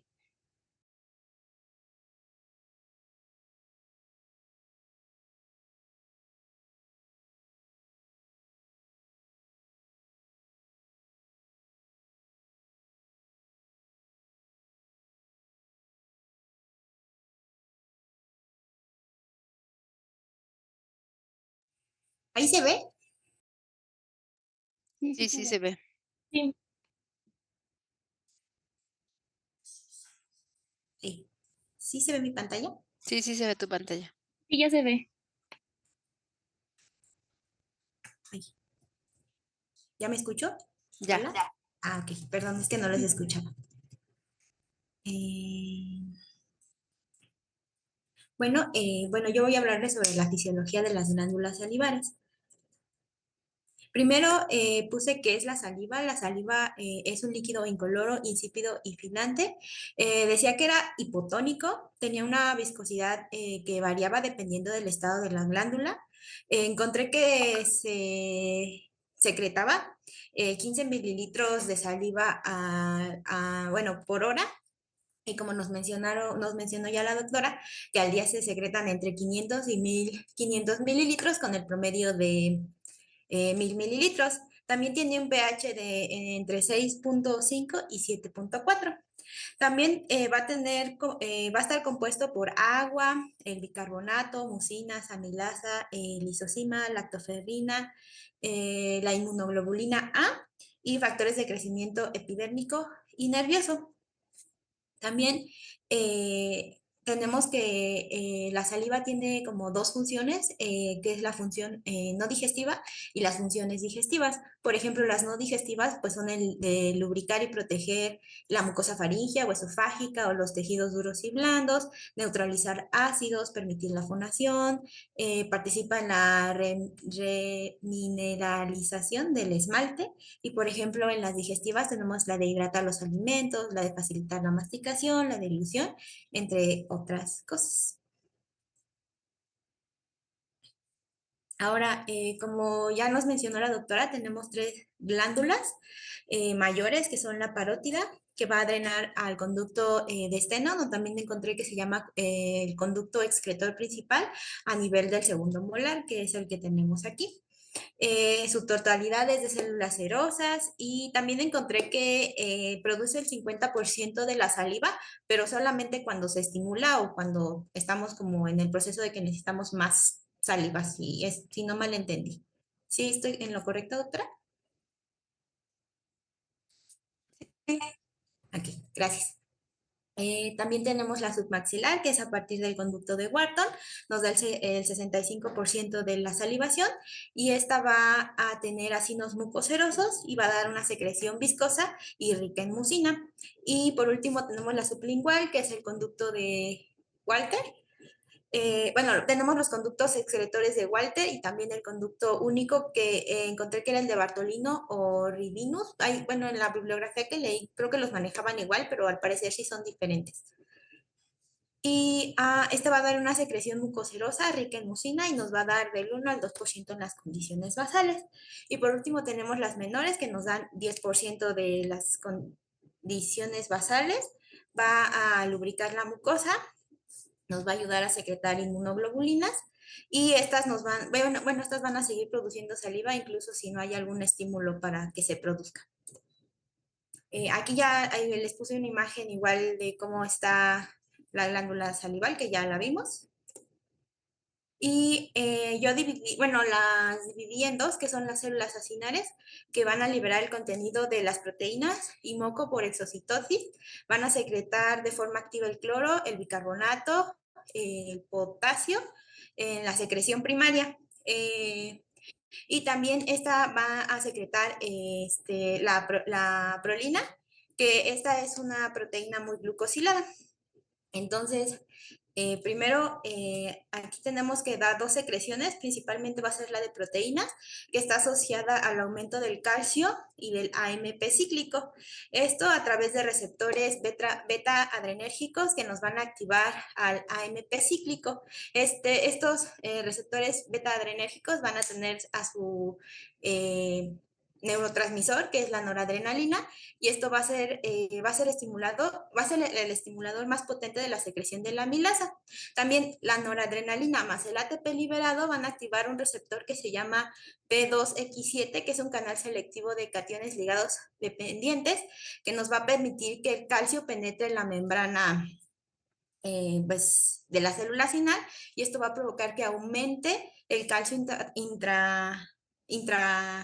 ¿Ahí se ve? Sí, sí Sí, se sí ve. se ve. Sí, Sí. ¿Sí se ve mi pantalla? Sí, sí se ve tu pantalla. sí, ya se ve. Ay, ¿ya me escucho? Ya. ¿Hola? Ah, ok. Perdón, es que no les escuchaba. Eh, bueno, yo voy a hablarles sobre la fisiología de las glándulas salivares. Primero puse qué es la saliva. La saliva es un líquido incoloro, insípido y filante. Decía que era hipotónico, tenía una viscosidad que variaba dependiendo del estado de la glándula. Encontré que se secretaba 15 mililitros de saliva bueno, por hora. Y como nos mencionó ya la doctora, que al día se secretan entre 500 y 1500 mililitros con el promedio de 1000 mililitros. También tiene un pH de entre 6.5 y 7.4. También va a estar compuesto por agua, el bicarbonato, mucina, amilasa, lisozima, lactoferrina, la inmunoglobulina A y factores de crecimiento epidérmico y nervioso. También tenemos que la saliva tiene como dos funciones, que es la función no digestiva y las funciones digestivas. Por ejemplo, las no digestivas pues son el de lubricar y proteger la mucosa faríngea o esofágica o los tejidos duros y blandos, neutralizar ácidos, permitir la fonación, participa en la remineralización del esmalte y, por ejemplo, en las digestivas tenemos la de hidratar los alimentos, la de facilitar la masticación, la de ilusión, entre otras cosas. Ahora, como ya nos mencionó la doctora, tenemos tres glándulas mayores, que son la parótida, que va a drenar al conducto de esteno, donde también encontré que se llama el conducto excretor principal a nivel del segundo molar, que es el que tenemos aquí. Su totalidad es de células serosas y también encontré que produce el 50% de la saliva, pero solamente cuando se estimula o cuando estamos como en el proceso de que necesitamos más saliva, si no mal entendí. ¿Sí estoy en lo correcto, doctora? Ok, gracias. También tenemos la submaxilar, que es a partir del conducto de Wharton, nos da el 65% de la salivación y esta va a tener acinos mucoserosos y va a dar una secreción viscosa y rica en mucina. Y por último tenemos la sublingual, que es el conducto de Walter. Bueno, tenemos los conductos excretores de Walter y también el conducto único que encontré que era el de Bartolino o Rivinus. Bueno, en la bibliografía que leí creo que los manejaban igual, pero al parecer sí son diferentes. Y este va a dar una secreción mucoserosa rica en mucina y nos va a dar del 1 al 2% en las condiciones basales. Y por último tenemos las menores que nos dan 10% de las condiciones basales. Va a lubricar la mucosa, nos va a ayudar a secretar inmunoglobulinas y estas estas van a seguir produciendo saliva incluso si no hay algún estímulo para que se produzca. Aquí ya les puse una imagen igual de cómo está la glándula salival, que ya la vimos. Y yo dividí, bueno, las dividí en dos, que son las células acinares, que van a liberar el contenido de las proteínas y moco por exocitosis. Van a secretar de forma activa el cloro, el bicarbonato, el potasio en la secreción primaria. Y también esta va a secretar la prolina, que esta es una proteína muy glucosilada. Entonces, primero, aquí tenemos que dar dos secreciones, principalmente va a ser la de proteínas, que está asociada al aumento del calcio y del AMP cíclico. Esto a través de receptores beta adrenérgicos que nos van a activar al AMP cíclico. Estos receptores beta adrenérgicos van a tener a su neurotransmisor, que es la noradrenalina, y esto va a ser estimulado, va a ser el estimulador más potente de la secreción de la amilasa. También la noradrenalina más el ATP liberado van a activar un receptor que se llama P2X7, que es un canal selectivo de cationes ligados dependientes, que nos va a permitir que el calcio penetre en la membrana pues, de la célula sinal, y esto va a provocar que aumente el calcio intracelular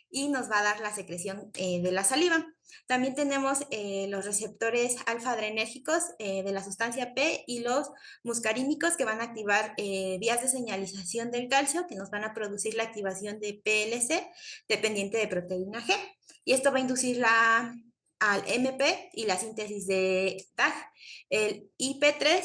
y nos va a dar la secreción de la saliva. También tenemos los receptores alfa-adrenérgicos de la sustancia P y los muscarínicos, que van a activar vías de señalización del calcio, que nos van a producir la activación de PLC dependiente de proteína G. Y esto va a inducir al MP y la síntesis de TAG. El IP3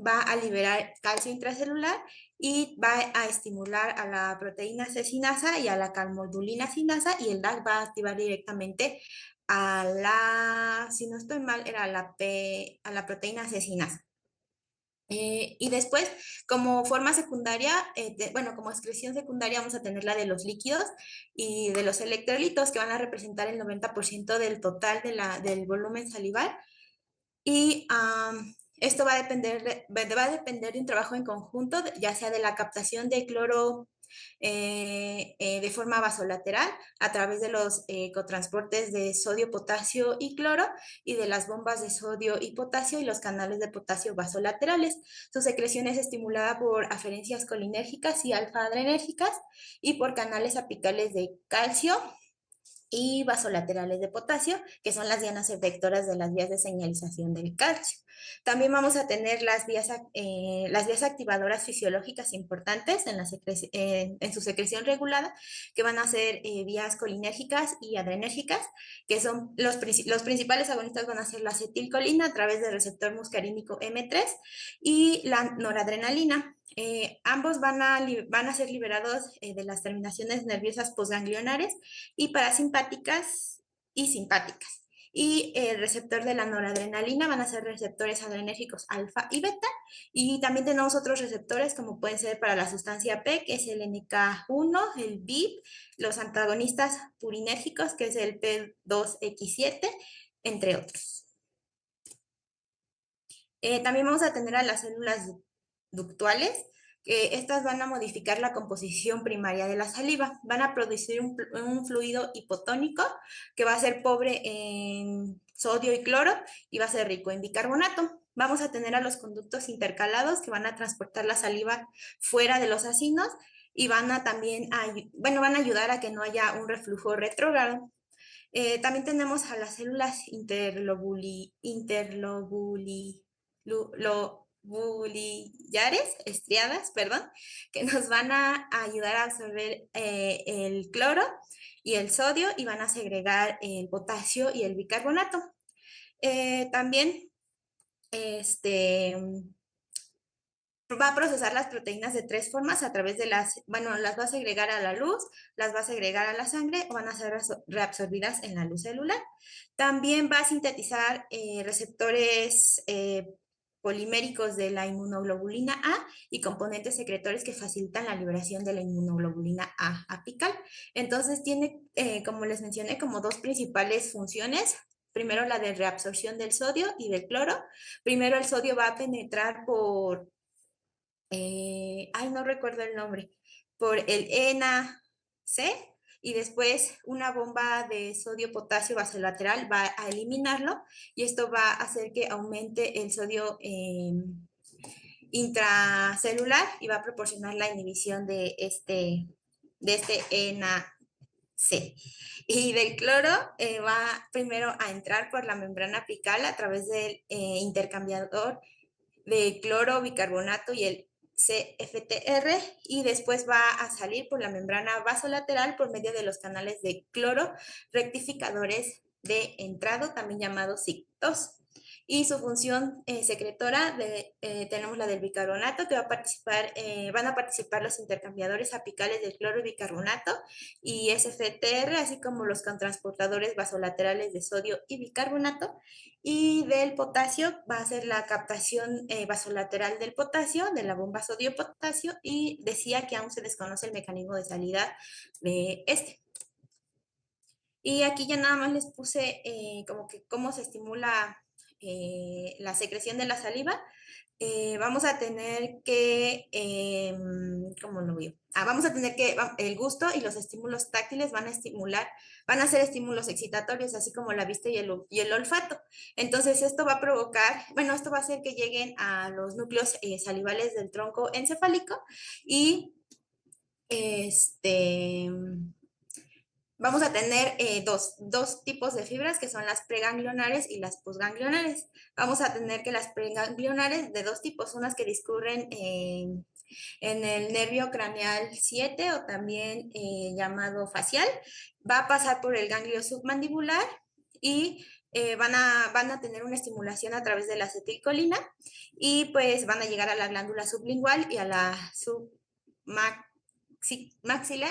va a liberar calcio intracelular y va a estimular a la proteína C sinasa y a la calmodulina sinasa, y el DAG va a activar directamente a si no estoy mal, era a la proteína C sinasa. Y después, como forma secundaria, bueno, como excreción secundaria, vamos a tener la de los líquidos y de los electrolitos, que van a representar el 90% del total del volumen salival. Y esto va a depender de un trabajo en conjunto, ya sea de la captación de cloro de forma vasolateral a través de los cotransportes de sodio, potasio y cloro, y de las bombas de sodio y potasio y los canales de potasio vasolaterales. Su secreción es estimulada por aferencias colinérgicas y alfa-adrenérgicas y por canales apicales de calcio y vasolaterales de potasio, que son las dianas efectoras de las vías de señalización del calcio. También vamos a tener las vías activadoras fisiológicas importantes en su secreción regulada, que van a ser vías colinérgicas y adrenérgicas, que son los principales agonistas van a ser la acetilcolina a través del receptor muscarínico M3 y la noradrenalina. Ambos van a ser liberados de las terminaciones nerviosas postganglionares y parasimpáticas y simpáticas. Y el receptor de la noradrenalina van a ser receptores adrenérgicos alfa y beta. Y también tenemos otros receptores, como pueden ser para la sustancia P, que es el NK1, el BIP, los antagonistas purinérgicos, que es el P2X7, entre otros. También vamos a tener a las células ductuales, que estas van a modificar la composición primaria de la saliva. Van a producir un fluido hipotónico que va a ser pobre en sodio y cloro y va a ser rico en bicarbonato. Vamos a tener a los conductos intercalados, que van a transportar la saliva fuera de los acinos y van a ayudar a que no haya un reflujo retrógrado. También tenemos a las células estriadas, perdón, que nos van a ayudar a absorber el cloro y el sodio y van a segregar el potasio y el bicarbonato. También va a procesar las proteínas de tres formas a través de las va a segregar a la luz, las va a segregar a la sangre o van a ser reabsorbidas en la luz celular. También va a sintetizar receptores poliméricos de la inmunoglobulina A y componentes secretores que facilitan la liberación de la inmunoglobulina A apical. Entonces tiene, como les mencioné, como dos principales funciones. Primero, la de reabsorción del sodio y del cloro. Primero, el sodio va a penetrar por no recuerdo el nombre, por el ENA-C, y después una bomba de sodio-potasio vasolateral va a eliminarlo, y esto va a hacer que aumente el sodio intracelular y va a proporcionar la inhibición de este NAC. Y del cloro va primero a entrar por la membrana apical a través del intercambiador de cloro, bicarbonato y el CFTR, y después va a salir por la membrana vasolateral por medio de los canales de cloro rectificadores de entrado, también llamados SIC2. Y su función secretora, tenemos la del bicarbonato, que van a participar los intercambiadores apicales del cloro y bicarbonato y SFTR, así como los transportadores vasolaterales de sodio y bicarbonato. Y del potasio va a ser la captación vasolateral del potasio, de la bomba sodio-potasio, y decía que aún se desconoce el mecanismo de salida de este. Y aquí ya nada más les puse como que cómo se estimula la secreción de la saliva. Vamos a tener que, ¿cómo lo veo? Vamos a tener que, el gusto y los estímulos táctiles van a ser estímulos excitatorios, así como la vista y el olfato. Entonces, esto va a provocar, bueno, esto va a hacer que lleguen a los núcleos salivales del tronco encefálico y vamos a tener dos tipos de fibras, que son las preganglionares y las posganglionares. Vamos a tener que las preganglionares de dos tipos, unas que discurren en el nervio craneal 7 o también llamado facial, va a pasar por el ganglio submandibular y van a tener una estimulación a través de la acetilcolina y pues van a llegar a la glándula sublingual y a la submaxilar,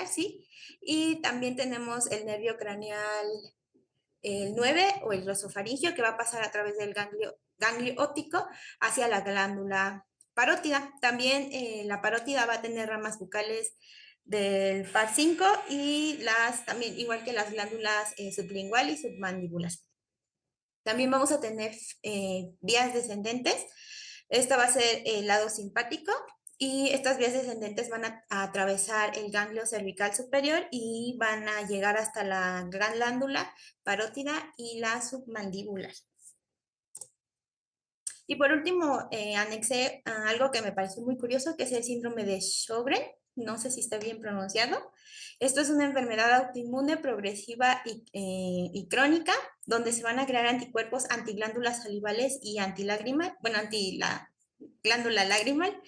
¿sí? Y también tenemos el nervio craneal el 9 o el glosofaringio, que va a pasar a través del ganglio óptico hacia la glándula parótida. También la parótida va a tener ramas bucales del par 5 y también igual que las glándulas sublingual y submandibular. También vamos a tener vías descendentes. Esta va a ser el lado simpático y estas vías descendentes van a atravesar el ganglio cervical superior y van a llegar hasta la gran glándula parótida y la submandibular. Y por último, anexé algo que me pareció muy curioso, que es el síndrome de Sjögren. No sé si está bien pronunciado. Esto es una enfermedad autoinmune progresiva y crónica, donde se van a crear anticuerpos antiglándulas salivales y antilágrimas, bueno, anti la glándula lagrimal.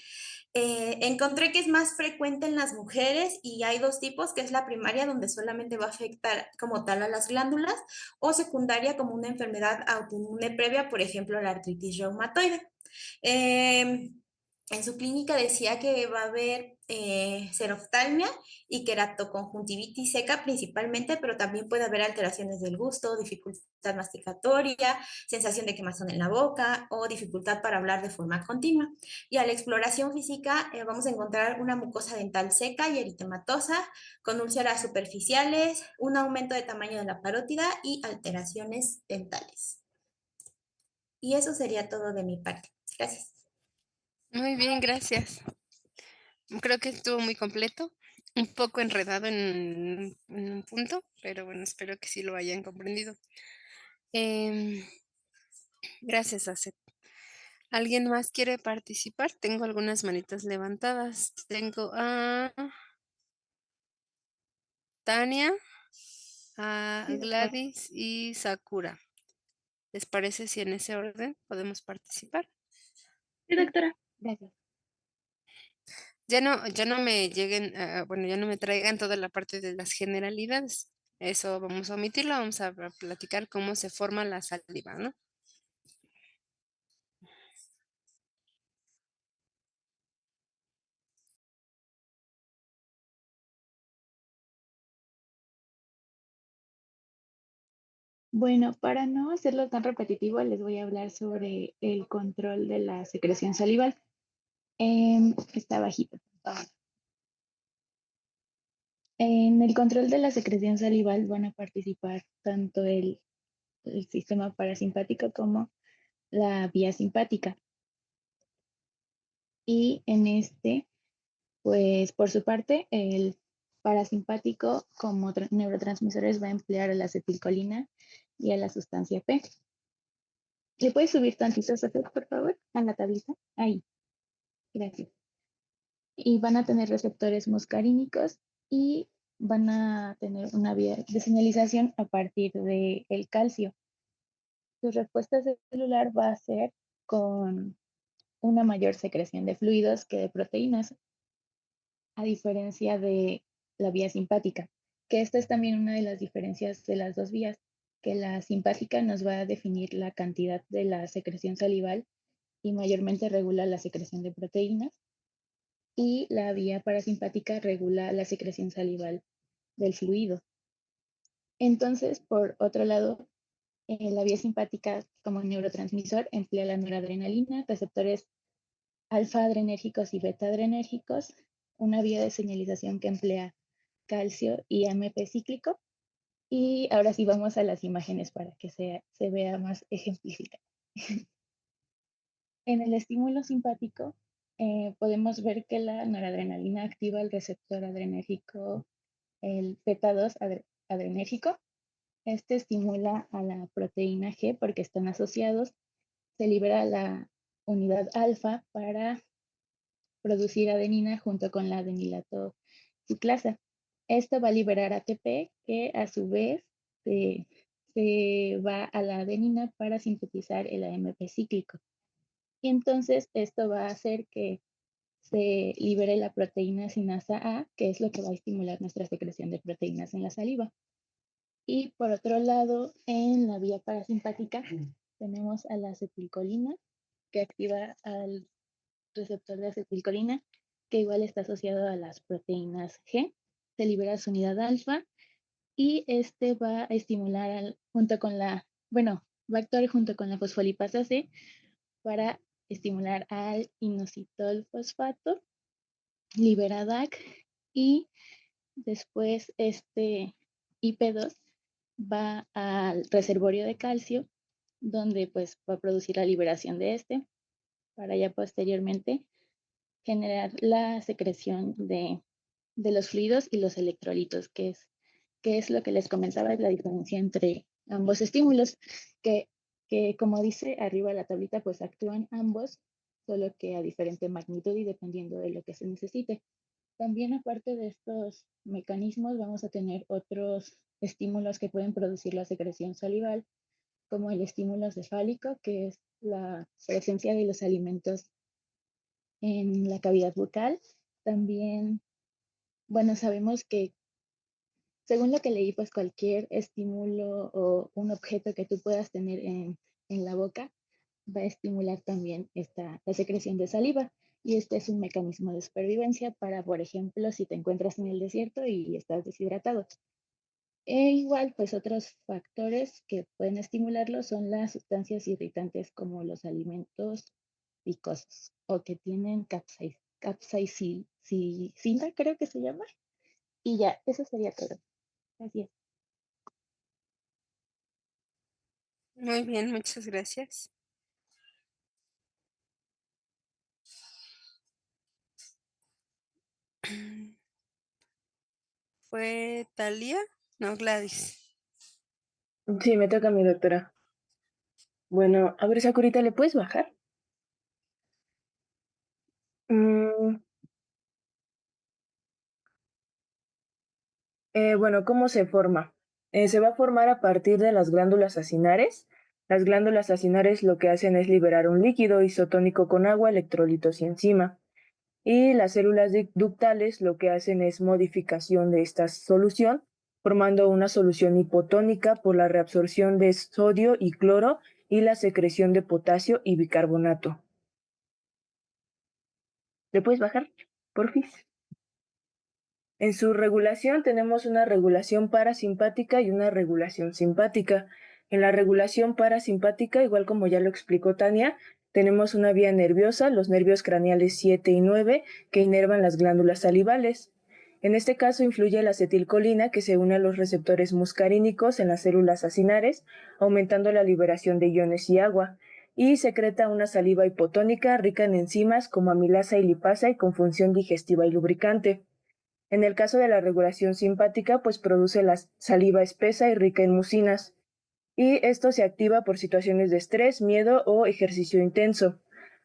Encontré que es más frecuente en las mujeres y hay dos tipos, que es la primaria, donde solamente va a afectar como tal a las glándulas, o secundaria como una enfermedad autoinmune previa, por ejemplo, la artritis reumatoide. En su clínica decía que va a haber seroftalmia y queratoconjuntivitis seca principalmente, pero también puede haber alteraciones del gusto, dificultad masticatoria, sensación de quemazón en la boca o dificultad para hablar de forma continua. Y a la exploración física vamos a encontrar una mucosa dental seca y eritematosa, con úlceras superficiales, un aumento de tamaño de la parótida y alteraciones dentales. Y eso sería todo de mi parte. Gracias. Muy bien, gracias. Creo que estuvo muy completo, un poco enredado en un punto, pero bueno, espero que sí lo hayan comprendido. Gracias, Aset. ¿Alguien más quiere participar? Tengo algunas manitas levantadas. Tengo a Tania, a Sí, doctora. Gladys y Sakura. ¿Les parece si en ese orden podemos participar? Sí, doctora. Gracias. Ya no me lleguen, bueno, ya no me traigan toda la parte de las generalidades. Eso vamos a omitirlo, vamos a platicar cómo se forma la saliva, ¿no? Bueno, para no hacerlo tan repetitivo, les voy a hablar sobre el control de la secreción salival. Está bajito. En el control de la secreción salival van a participar tanto el sistema parasimpático como la vía simpática. Y en este, pues por su parte, el parasimpático como neurotransmisores va a emplear a la acetilcolina y a la sustancia P. ¿Le puedes subir tantito, Sofía, por favor, a la tablita? Ahí. Gracias. Y van a tener receptores muscarínicos y van a tener una vía de señalización a partir del calcio. Su respuesta celular va a ser con una mayor secreción de fluidos que de proteínas, a diferencia de la vía simpática, que esta es también una de las diferencias de las dos vías, que la simpática nos va a definir la cantidad de la secreción salival y mayormente regula la secreción de proteínas, y la vía parasimpática regula la secreción salival del fluido. Entonces, por otro lado, la vía simpática como neurotransmisor emplea la noradrenalina, receptores alfa-adrenérgicos y beta-adrenérgicos, una vía de señalización que emplea calcio y AMP cíclico. Y ahora sí vamos a las imágenes para que se vea más ejemplificado. En el estímulo simpático podemos ver que la noradrenalina activa el receptor adrenérgico, el beta-2 adrenérgico. Este estimula a la proteína G porque están asociados. Se libera la unidad alfa para producir adenina junto con la adenilato ciclasa. Esto va a liberar ATP, que a su vez se va a la adenina para sintetizar el AMP cíclico. Y entonces esto va a hacer que se libere la proteína sinasa A, que es lo que va a estimular nuestra secreción de proteínas en la saliva. Y por otro lado, en la vía parasimpática tenemos a la acetilcolina, que activa al receptor de acetilcolina, que igual está asociado a las proteínas G. Se libera su unidad alfa y este va a estimular va a actuar junto con la fosfolipasa C para estimular al inositol fosfato, libera DAC, y después este IP2 va al reservorio de calcio, donde pues va a producir la liberación de este para ya posteriormente generar la secreción de los fluidos y los electrolitos, que es lo que les comentaba, es la diferencia entre ambos estímulos, que, que como dice arriba la tablita, pues actúan ambos, solo que a diferente magnitud y dependiendo de lo que se necesite. También aparte de estos mecanismos, vamos a tener otros estímulos que pueden producir la secreción salival, como el estímulo cefálico, que es la presencia de los alimentos en la cavidad bucal. También, bueno, sabemos que según lo que leí, pues cualquier estímulo o un objeto que tú puedas tener en la boca va a estimular también la secreción de saliva. Y este es un mecanismo de supervivencia para, por ejemplo, si te encuentras en el desierto y estás deshidratado. E igual, pues otros factores que pueden estimularlo son las sustancias irritantes como los alimentos picosos o que tienen capsaicina, creo que se llama. Y ya, eso sería todo. Así es. Muy bien, muchas gracias. ¿Fue Talía? No, Gladys. Sí, me toca a mi doctora. Bueno, a ver, Sakurita, ¿le puedes bajar? Bueno, ¿cómo se forma? Se va a formar a partir de las glándulas acinares. Las glándulas acinares lo que hacen es liberar un líquido isotónico con agua, electrolitos y enzima. Y las células ductales lo que hacen es modificación de esta solución, formando una solución hipotónica por la reabsorción de sodio y cloro y la secreción de potasio y bicarbonato. ¿Le puedes bajar, porfis? En su regulación tenemos una regulación parasimpática y una regulación simpática. En la regulación parasimpática, igual como ya lo explicó Tania, tenemos una vía nerviosa, los nervios craneales 7 y 9, que inervan las glándulas salivales. En este caso influye la acetilcolina, que se une a los receptores muscarínicos en las células acinares, aumentando la liberación de iones y agua, y secreta una saliva hipotónica rica en enzimas como amilasa y lipasa y con función digestiva y lubricante. En el caso de la regulación simpática, pues produce la saliva espesa y rica en mucinas. Y esto se activa por situaciones de estrés, miedo o ejercicio intenso.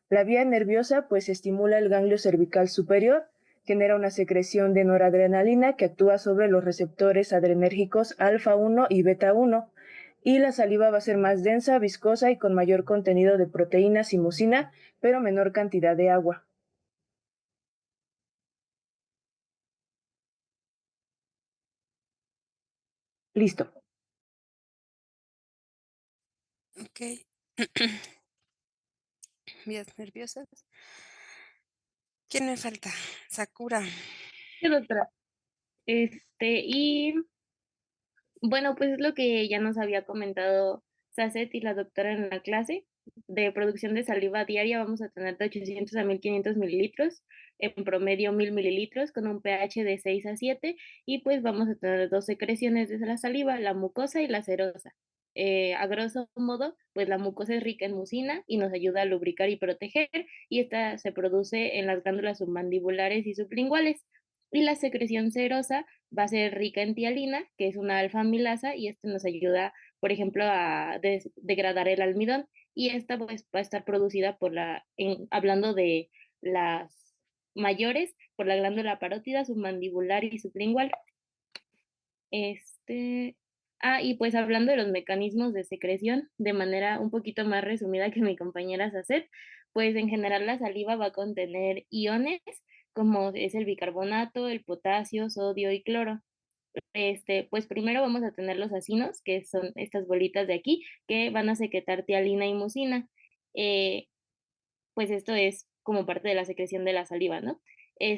La vía nerviosa pues estimula el ganglio cervical superior, genera una secreción de noradrenalina que actúa sobre los receptores adrenérgicos alfa 1 y beta 1, y la saliva va a ser más densa, viscosa y con mayor contenido de proteínas y mucina, pero menor cantidad de agua. Listo. Ok. Vías nerviosas. ¿Quién me falta? Sakura. Sí, doctora. Y bueno, pues es lo que ya nos había comentado Sacet y la doctora en la clase. De producción de saliva diaria vamos a tener de 800 a 1500 mililitros, en promedio 1000 mililitros con un pH de 6 a 7, y pues vamos a tener dos secreciones de la saliva, la mucosa y la serosa. A grosso modo, pues la mucosa es rica en mucina y nos ayuda a lubricar y proteger, y esta se produce en las glándulas submandibulares y sublinguales. Y la secreción serosa va a ser rica en tialina, que es una alfa amilasa, y esto nos ayuda, por ejemplo, a degradar el almidón. Y esta pues va a estar producida hablando de las mayores, por la glándula parótida, submandibular y sublingual. Este, y pues hablando de los mecanismos de secreción, de manera un poquito más resumida que mi compañera Sacet, pues en general la saliva va a contener iones, como es el bicarbonato, el potasio, sodio y cloro. Pues primero vamos a tener los acinos, que son estas bolitas de aquí, que van a secretar tialina y mucina. Eh, pues esto es como parte de la secreción de la saliva, ¿no?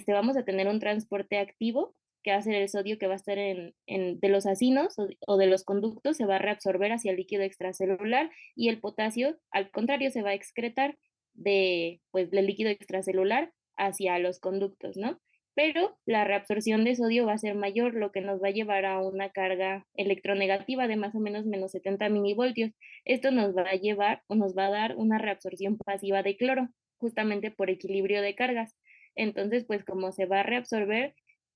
Vamos a tener un transporte activo, que va a ser el sodio que va a estar de los acinos o de los conductos, se va a reabsorber hacia el líquido extracelular, y el potasio, al contrario, se va a excretar pues, del líquido extracelular hacia los conductos, ¿no? Pero la reabsorción de sodio va a ser mayor, lo que nos va a llevar a una carga electronegativa de más o menos menos 70 milivoltios. Esto nos va a llevar o nos va a dar una reabsorción pasiva de cloro, justamente por equilibrio de cargas. Entonces, pues como se va a reabsorber,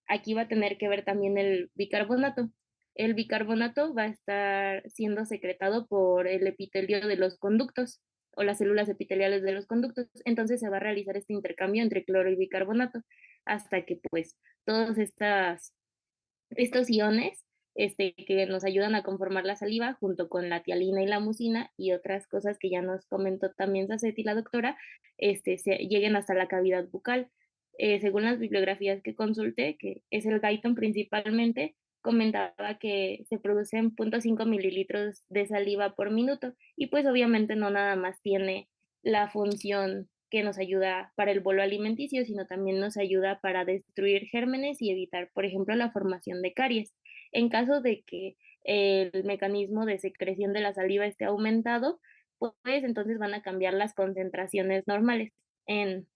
aquí va a tener que ver también el bicarbonato. El bicarbonato va a estar siendo secretado por el epitelio de los conductos o las células epiteliales de los conductos. Entonces se va a realizar este intercambio entre cloro y bicarbonato hasta que pues todos estos iones que nos ayudan a conformar la saliva junto con la tialina y la mucina y otras cosas que ya nos comentó también Saceti, la doctora, lleguen hasta la cavidad bucal. Según las bibliografías que consulté, que es el Guyton principalmente, comentaba que se producen 0.5 mililitros de saliva por minuto, y pues obviamente no nada más tiene la función que nos ayuda para el bolo alimenticio, sino también nos ayuda para destruir gérmenes y evitar, por ejemplo, la formación de caries. En caso de que el mecanismo de secreción de la saliva esté aumentado, pues entonces van a cambiar las concentraciones normales.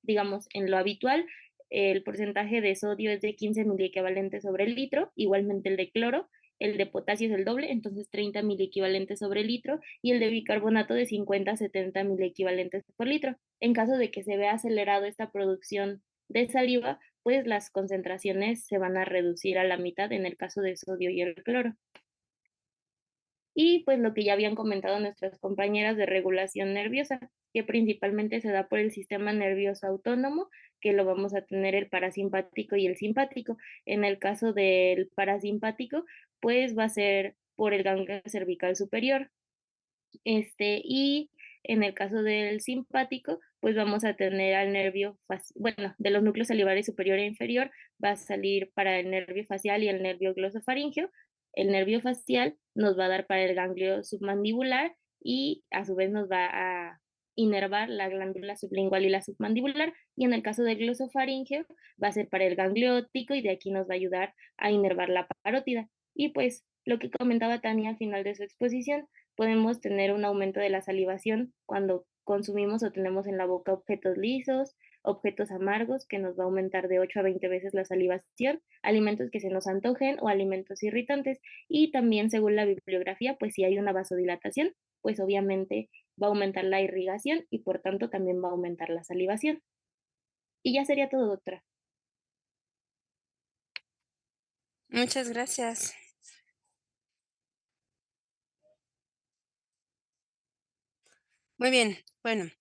Digamos, en lo habitual, el porcentaje de sodio es de 15 miliequivalentes sobre el litro, igualmente el de cloro. El de potasio es el doble, entonces 30 miliequivalentes sobre el litro, y el de bicarbonato de 50 a 70 miliequivalentes por litro. En caso de que se vea acelerado esta producción de saliva, pues las concentraciones se van a reducir a la mitad en el caso de sodio y el cloro. Y pues lo que ya habían comentado nuestras compañeras de regulación nerviosa, que principalmente se da por el sistema nervioso autónomo, que lo vamos a tener el parasimpático y el simpático. En el caso del parasimpático, pues va a ser por el ganglio cervical superior. Y en el caso del simpático, pues vamos a tener al nervio, bueno, de los núcleos salivares superior e inferior, va a salir para el nervio facial y el nervio glosofaríngeo. El nervio facial nos va a dar para el ganglio submandibular, y a su vez nos va a inervar la glándula sublingual y la submandibular, y en el caso del glosofaríngeo va a ser para el ganglio óptico, y de aquí nos va a ayudar a inervar la parótida. Y pues lo que comentaba Tania al final de su exposición, podemos tener un aumento de la salivación cuando consumimos o tenemos en la boca objetos lisos, objetos amargos, que nos va a aumentar de 8 a 20 veces la salivación, alimentos que se nos antojen o alimentos irritantes. Y también, según la bibliografía, pues si hay una vasodilatación, pues obviamente va a aumentar la irrigación y por tanto también va a aumentar la salivación. Y ya sería todo, doctora. Muchas gracias. Muy bien, bueno,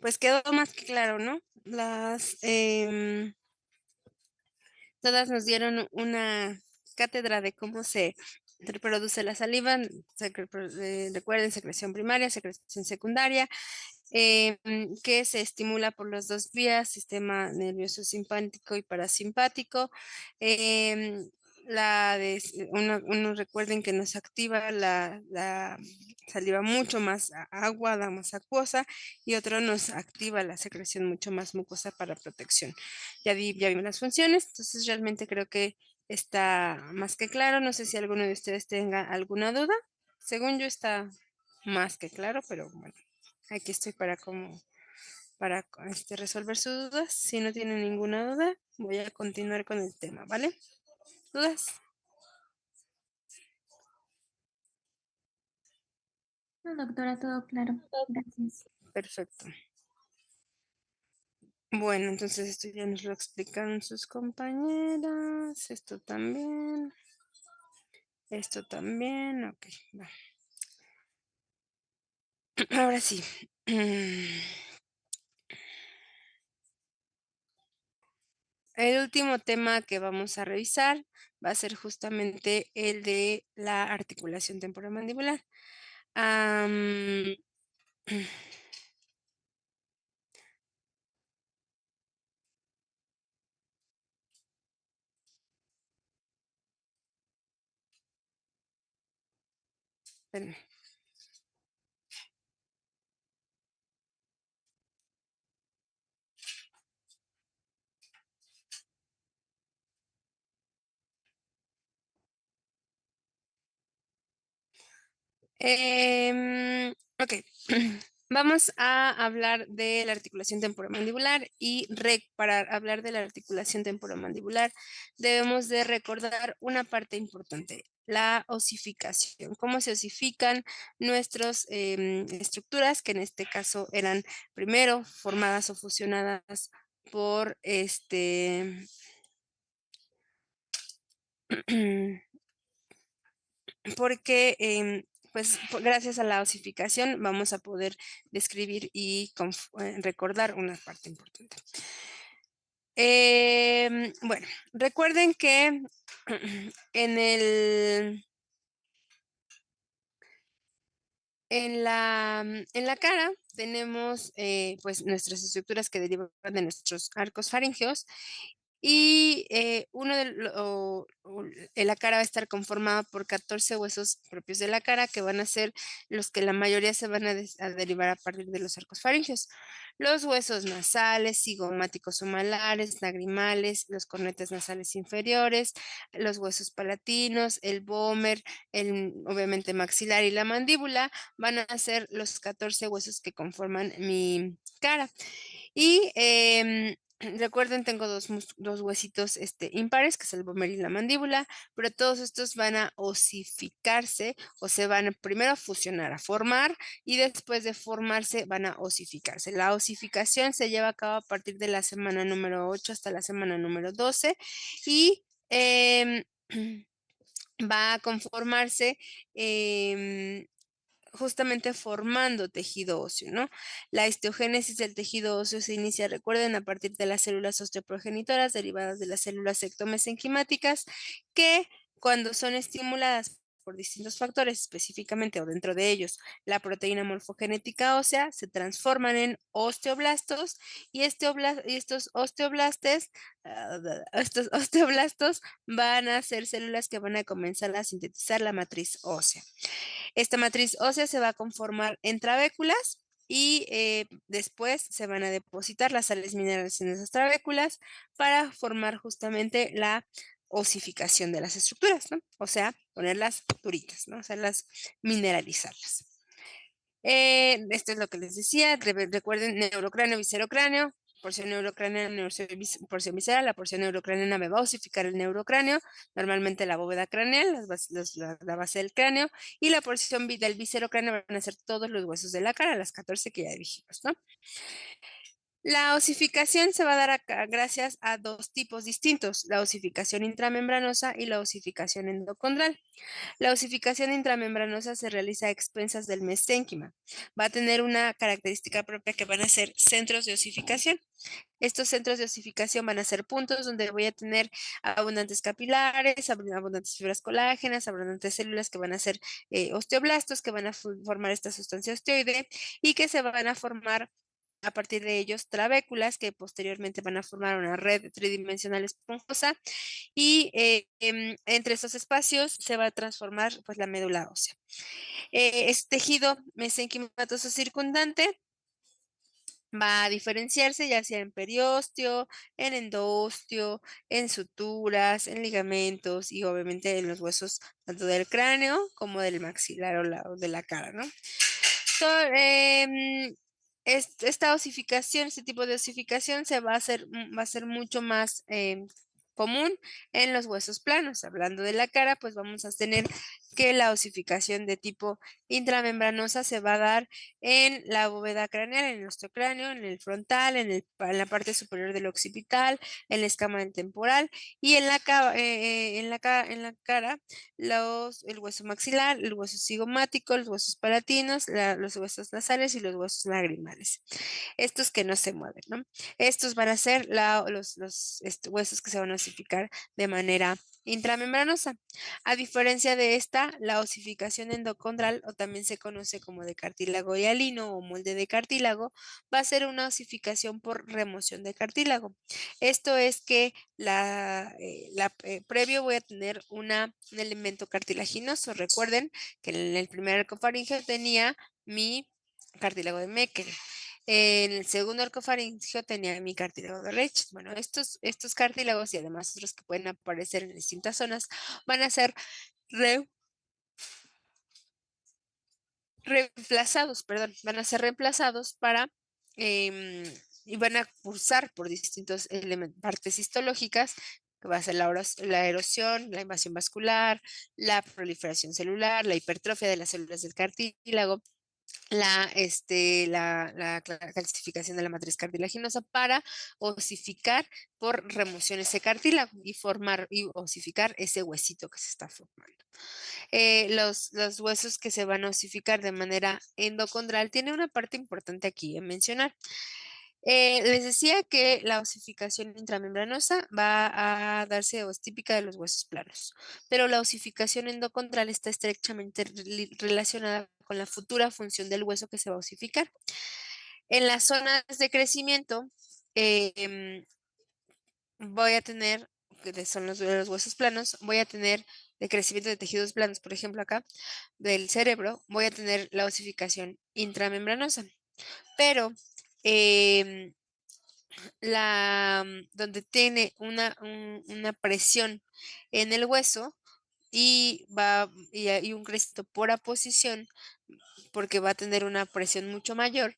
pues quedó más que claro, ¿no? Todas nos dieron una cátedra de cómo se reproduce la saliva. Recuerden, secreción primaria, secreción secundaria, que se estimula por las dos vías, sistema nervioso simpático y parasimpático. Recuerden que nos activa la saliva mucho más aguada, más acuosa, y otro nos activa la secreción mucho más mucosa para protección. Ya vimos las funciones, entonces realmente creo que está más que claro. No sé si alguno de ustedes tenga alguna duda. Según yo está más que claro, pero bueno, aquí estoy para resolver sus dudas. Si no tienen ninguna duda, voy a continuar con el tema, ¿vale? ¿Dudas? No, doctora, todo claro. Gracias. Perfecto. Bueno, entonces esto ya nos lo explicaron sus compañeras. Esto también. Esto también. Ok, va. Ahora sí. El último tema que vamos a revisar va a ser justamente el de la articulación temporomandibular. Espérenme. Ok, vamos a hablar de la articulación temporomandibular y para hablar de la articulación temporomandibular debemos de recordar una parte importante, la osificación. ¿Cómo se osifican nuestras estructuras, que en este caso eran primero formadas o fusionadas por porque pues gracias a la osificación vamos a poder describir y recordar una parte importante. Bueno, recuerden que en la cara tenemos pues nuestras estructuras que derivan de nuestros arcos faríngeos, y la cara va a estar conformada por 14 huesos propios de la cara, que van a ser los que la mayoría se van a derivar a partir de los arcos faríngeos. Los huesos nasales, cigomáticos o malares, lagrimales, los cornetes nasales inferiores, los huesos palatinos, el vómer, obviamente maxilar y la mandíbula van a ser los 14 huesos que conforman mi cara. Y recuerden, tengo dos huesitos impares, que es el vómer y la mandíbula, pero todos estos van a osificarse, o se van primero a fusionar, a formar, y después de formarse van a osificarse. La osificación se lleva a cabo a partir de la semana número 8 hasta la semana número 12, y va a conformarse justamente formando tejido óseo, ¿no? La osteogénesis del tejido óseo se inicia, recuerden, a partir de las células osteoprogenitoras derivadas de las células ectomesenquimáticas, que cuando son estimuladas por distintos factores, específicamente o dentro de ellos la proteína morfogenética ósea, se transforman en osteoblastos, y estos osteoblastos van a ser células que van a comenzar a sintetizar la matriz ósea. Esta matriz ósea se va a conformar en trabéculas, y después se van a depositar las sales minerales en esas trabéculas para formar justamente la osificación de las estructuras, ¿no? O sea, ponerlas duritas, ¿no? Hacerlas, mineralizarlas. Esto es lo que les decía. Recuerden, neurocráneo, viscerocráneo, porción neurocraneana, porción visceral. La porción neurocraneana me va a osificar el neurocráneo, normalmente la bóveda craneal, la base del cráneo, y la porción del viscerocráneo van a ser todos los huesos de la cara, las 14 que ya dijimos, ¿no? La osificación se va a dar acá gracias a dos tipos distintos, la osificación intramembranosa y la osificación endocondral. La osificación intramembranosa se realiza a expensas del mesénquima. Va a tener una característica propia que van a ser centros de osificación. Estos centros de osificación van a ser puntos donde voy a tener abundantes capilares, abundantes fibras colágenas, abundantes células que van a ser osteoblastos, que van a formar esta sustancia osteoide y que se van a formar a partir de ellos trabéculas que posteriormente van a formar una red tridimensional esponjosa y entre esos espacios se va a transformar pues la médula ósea. Es tejido mesenquimatoso circundante va a diferenciarse ya sea en periósteo, en endosteo, en suturas, en ligamentos y obviamente en los huesos tanto del cráneo como del maxilar o de la cara, ¿no? Esta osificación, este tipo de osificación va a ser mucho más común en los huesos planos. Hablando de la cara, pues vamos a tener que la osificación de tipo intramembranosa se va a dar en la bóveda craneal, en el osteocráneo, en el frontal, en la parte superior del occipital, en la escama del temporal y en la cara el hueso maxilar, el hueso cigomático, los huesos palatinos, los huesos nasales y los huesos lagrimales. Estos que no se mueven, ¿no? Estos van a ser los huesos que se van a osificar de manera intramembranosa. A diferencia de esta, la osificación endocondral, o también se conoce como de cartílago hialino o molde de cartílago, va a ser una osificación por remoción de cartílago. Esto es que previo voy a tener un elemento cartilaginoso. Recuerden que en el primer arcofaringeo tenía mi cartílago de Meckel. En el segundo arcofaringeo tenía mi cartílago de Reich. Bueno, estos cartílagos y además otros que pueden aparecer en distintas zonas van a ser van a ser reemplazados para y van a cursar por distintos partes histológicas, que va a ser la erosión, la invasión vascular, la proliferación celular, la hipertrofia de las células del cartílago, la calcificación de la matriz cartilaginosa para osificar por remoción ese cartílago y osificar ese huesito que se está formando. Los huesos que se van a osificar de manera endocondral tiene una parte importante aquí en mencionar. Les decía que la osificación intramembranosa va a darse o es típica de los huesos planos, pero la osificación endocondral está estrechamente relacionada con la futura función del hueso que se va a osificar. En las zonas de crecimiento, voy a tener, que son los huesos planos, voy a tener de crecimiento de tejidos blandos, por ejemplo acá, del cerebro, voy a tener la osificación intramembranosa. Pero donde tiene una presión en el hueso y un crecimiento por aposición, porque va a tener una presión mucho mayor,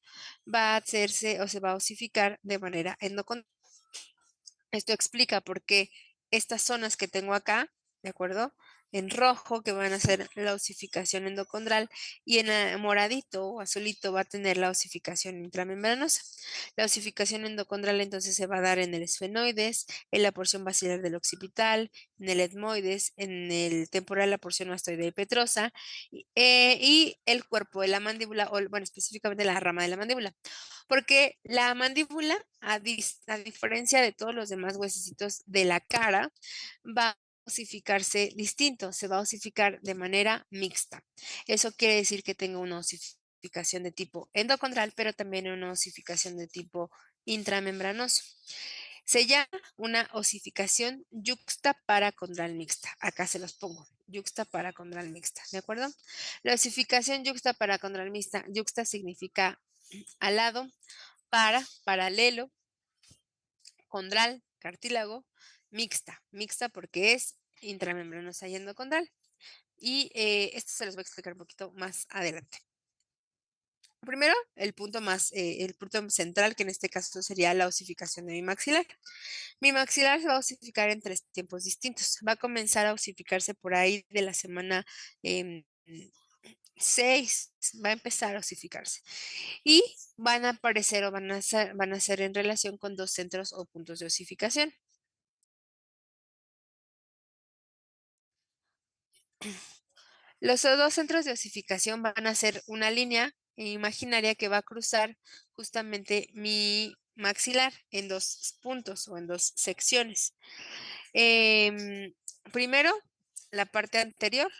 va a hacerse o se va a osificar de manera endocondral. Esto explica por qué estas zonas que tengo acá, ¿de acuerdo? En rojo, que van a ser la osificación endocondral, y en moradito o azulito va a tener la osificación intramembranosa. La osificación endocondral entonces se va a dar en el esfenoides, en la porción basilar del occipital, en el etmoides, en el temporal, la porción mastoidea y petrosa, y el cuerpo de la mandíbula, o bueno, específicamente la rama de la mandíbula. Porque la mandíbula, a diferencia de todos los demás huesecitos de la cara, va a osificarse distinto, se va a osificar de manera mixta. Eso quiere decir que tengo una osificación de tipo endocondral, pero también una osificación de tipo intramembranoso. Se llama una osificación yuxtaparacondral mixta. Acá se los pongo, yuxtaparacondral mixta, ¿de acuerdo? La osificación yuxtaparacondral mixta, yuxta significa al lado, paralelo, condral, cartílago, mixta porque es intramembranosa y endocondral. Y esto se los voy a explicar un poquito más adelante. Primero, el punto central, que en este caso sería la osificación de mi maxilar. Mi maxilar se va a osificar en 3 tiempos distintos. Va a comenzar a osificarse por ahí de la semana 6 va a empezar a osificarse. Y van a aparecer o van a ser en relación con 2 centros o puntos de osificación. Los 2 centros de osificación van a ser una línea imaginaria que va a cruzar justamente mi maxilar en 2 puntos o en 2 secciones. Primero, la parte anterior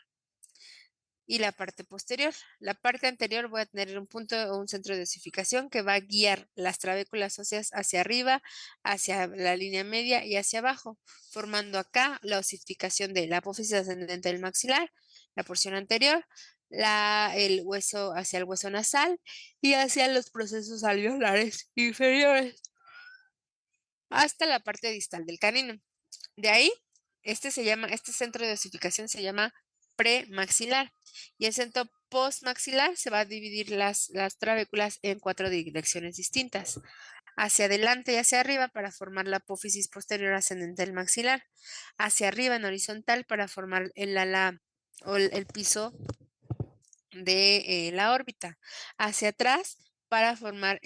y la parte posterior. La parte anterior voy a tener un punto o un centro de osificación que va a guiar las trabéculas óseas hacia arriba, hacia la línea media y hacia abajo, formando acá la osificación de la apófisis ascendente del maxilar, la porción anterior, el hueso hacia el hueso nasal y hacia los procesos alveolares inferiores, hasta la parte distal del canino. De ahí, este centro de osificación se llama premaxilar y el centro postmaxilar se va a dividir las trabéculas en 4 direcciones distintas, hacia adelante y hacia arriba para formar la apófisis posterior ascendente del maxilar, hacia arriba en horizontal para formar el ala o el piso de la órbita, hacia atrás para formar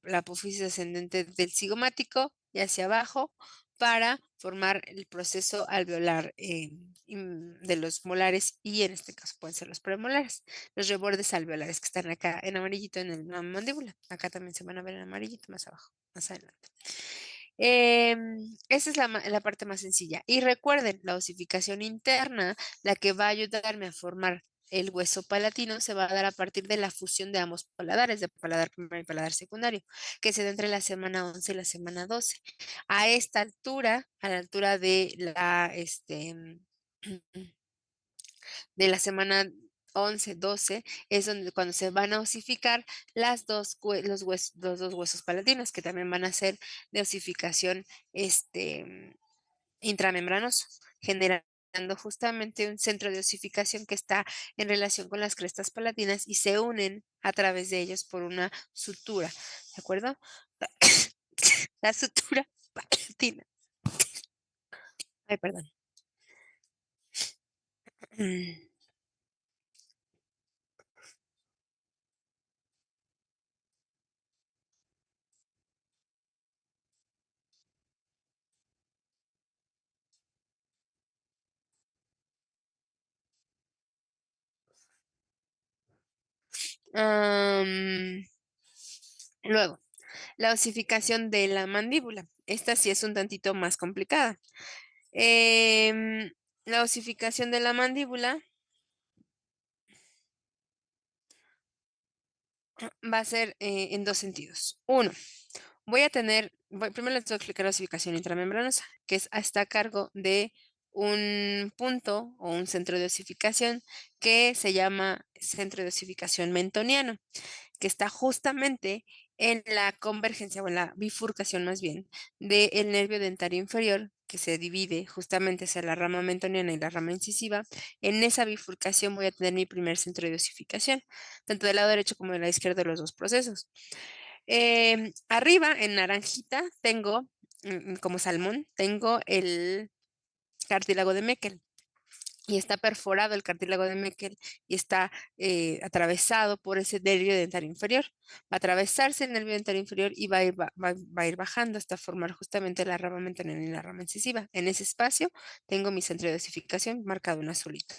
la apófisis ascendente del cigomático y hacia abajo para formar el proceso alveolar de los molares y en este caso pueden ser los premolares, los rebordes alveolares que están acá en amarillito en la mandíbula. Acá también se van a ver en amarillito más abajo, más adelante. Esa es la parte más sencilla. Y recuerden, la osificación interna, la que va a ayudarme a formar el hueso palatino, se va a dar a partir de la fusión de ambos paladares, de paladar primario y paladar secundario, que se da entre la semana 11 y la semana 12. A esta altura, a la altura de de la semana 11, 12, es donde cuando se van a osificar los dos huesos palatinos, que también van a ser de osificación intramembranoso, generando justamente un centro de osificación que está en relación con las crestas palatinas y se unen a través de ellos por una sutura, ¿de acuerdo? La sutura palatina. Ay, perdón. Luego, la osificación de la mandíbula. Esta sí es un tantito más complicada. La osificación de la mandíbula va a ser en 2 sentidos. Uno, primero les tengo que explicar la osificación intramembranosa, que está a cargo de un punto o un centro de osificación que se llama centro de osificación mentoniano, que está justamente en la convergencia o en la bifurcación más bien del nervio dentario inferior, que se divide justamente hacia la rama mentoniana y la rama incisiva. En esa bifurcación voy a tener mi primer centro de osificación, tanto del lado derecho como del lado izquierdo de los dos procesos. Arriba, en naranjita, tengo, como salmón, tengo el cartílago de Meckel. Y está perforado el cartílago de Meckel y está atravesado por ese nervio dentario inferior. Va a atravesarse el nervio dentario inferior y va a ir bajando hasta formar justamente la rama mentoniana y la rama incisiva. En ese espacio tengo mi centro de osificación marcado en azulito.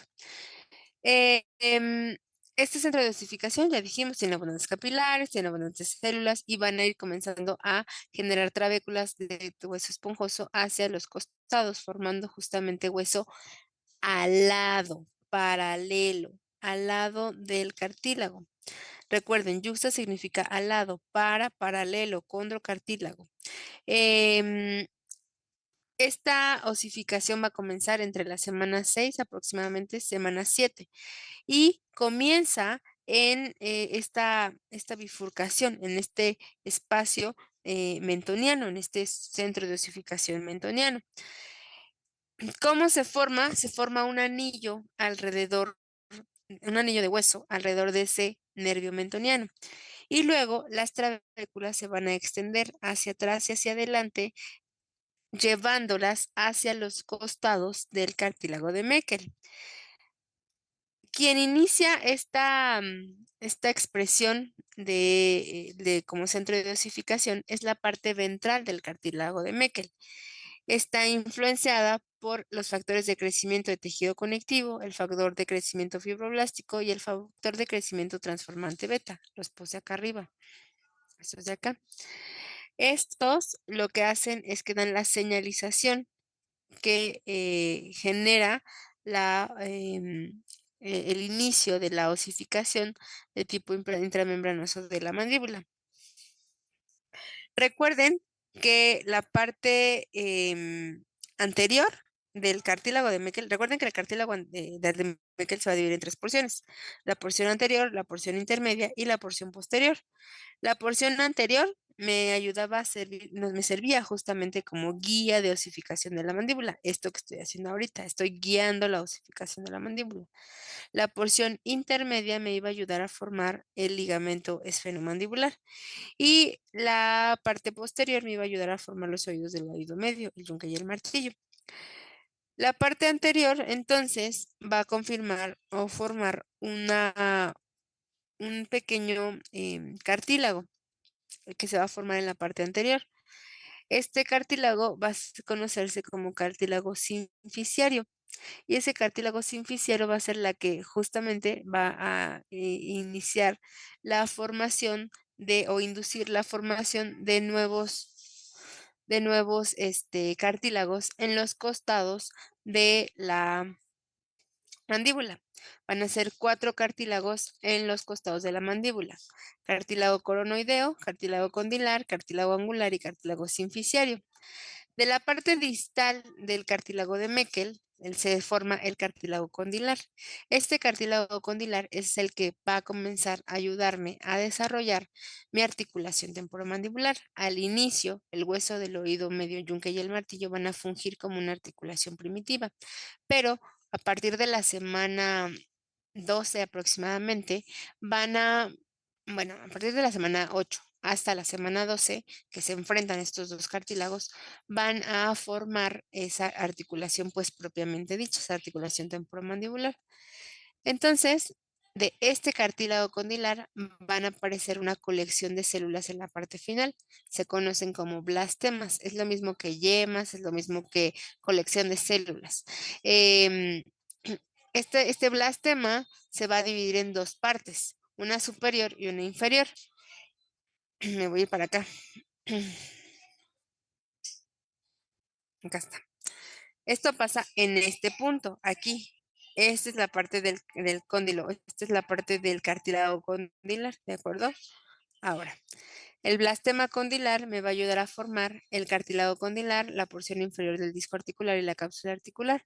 Este centro de osificación, ya dijimos, tiene abundantes capilares, tiene abundantes células y van a ir comenzando a generar trabéculas de hueso esponjoso hacia los costados, formando justamente hueso alado, paralelo, al lado del cartílago. Recuerden, yuxta significa al lado, paralelo, condrocartílago. Esta osificación va a comenzar entre la semana 6, aproximadamente semana 7, y comienza en esta bifurcación, en este espacio mentoniano, en este centro de osificación mentoniano. ¿Cómo se forma? Se forma un anillo alrededor, un anillo de hueso alrededor de ese nervio mentoniano. Y luego las trabéculas se van a extender hacia atrás y hacia adelante, llevándolas hacia los costados del cartílago de Meckel. Quien inicia esta expresión de como centro de osificación es la parte ventral del cartílago de Meckel. Está influenciada por los factores de crecimiento de tejido conectivo, el factor de crecimiento fibroblástico y el factor de crecimiento transformante beta. Los puse acá arriba. Estos de acá. Estos lo que hacen es que dan la señalización que genera el inicio de la osificación de tipo intramembranoso de la mandíbula. Recuerden que la parte anterior del cartílago de Meckel, recuerden que el cartílago de Meckel se va a dividir en 3 porciones: la porción anterior, la porción intermedia y la porción posterior. La porción anterior me ayudaba a servir, me servía justamente como guía de osificación de la mandíbula. Esto que estoy haciendo ahorita, estoy guiando la osificación de la mandíbula. La porción intermedia me iba a ayudar a formar el ligamento esfenomandibular. Y la parte posterior me iba a ayudar a formar los oídos del oído medio, el yunque y el martillo. La parte anterior, entonces, va a confirmar o formar un pequeño cartílago que se va a formar en la parte anterior. Este cartílago va a conocerse como cartílago sinficiario. Y ese cartílago sinficiario va a ser la que justamente va a iniciar la formación o inducir la formación de nuevos cartílagos en los costados de la mandíbula. Van a ser 4 cartílagos en los costados de la mandíbula: cartílago coronoideo, cartílago condilar, cartílago angular y cartílago sinficiario. De la parte distal del cartílago de Meckel, se forma el cartílago condilar. Este cartílago condilar es el que va a comenzar a ayudarme a desarrollar mi articulación temporomandibular. Al inicio, el hueso del oído medio, yunque y el martillo van a fungir como una articulación primitiva, pero a partir de la semana 12 aproximadamente, a partir de la semana 8 hasta la semana 12, que se enfrentan estos dos cartílagos, van a formar esa articulación, pues propiamente dicha, esa articulación temporomandibular. Entonces, de este cartílago condilar van a aparecer una colección de células en la parte final. Se conocen como blastemas. Es lo mismo que yemas, es lo mismo que colección de células. Este blastema se va a dividir en 2 partes, una superior y una inferior. Me voy a ir para acá. Acá está. Esto pasa en este punto, aquí. Esta es la parte del cóndilo. Esta es la parte del cartílago condilar, ¿de acuerdo? Ahora, el blastema condilar me va a ayudar a formar el cartílago condilar, la porción inferior del disco articular y la cápsula articular.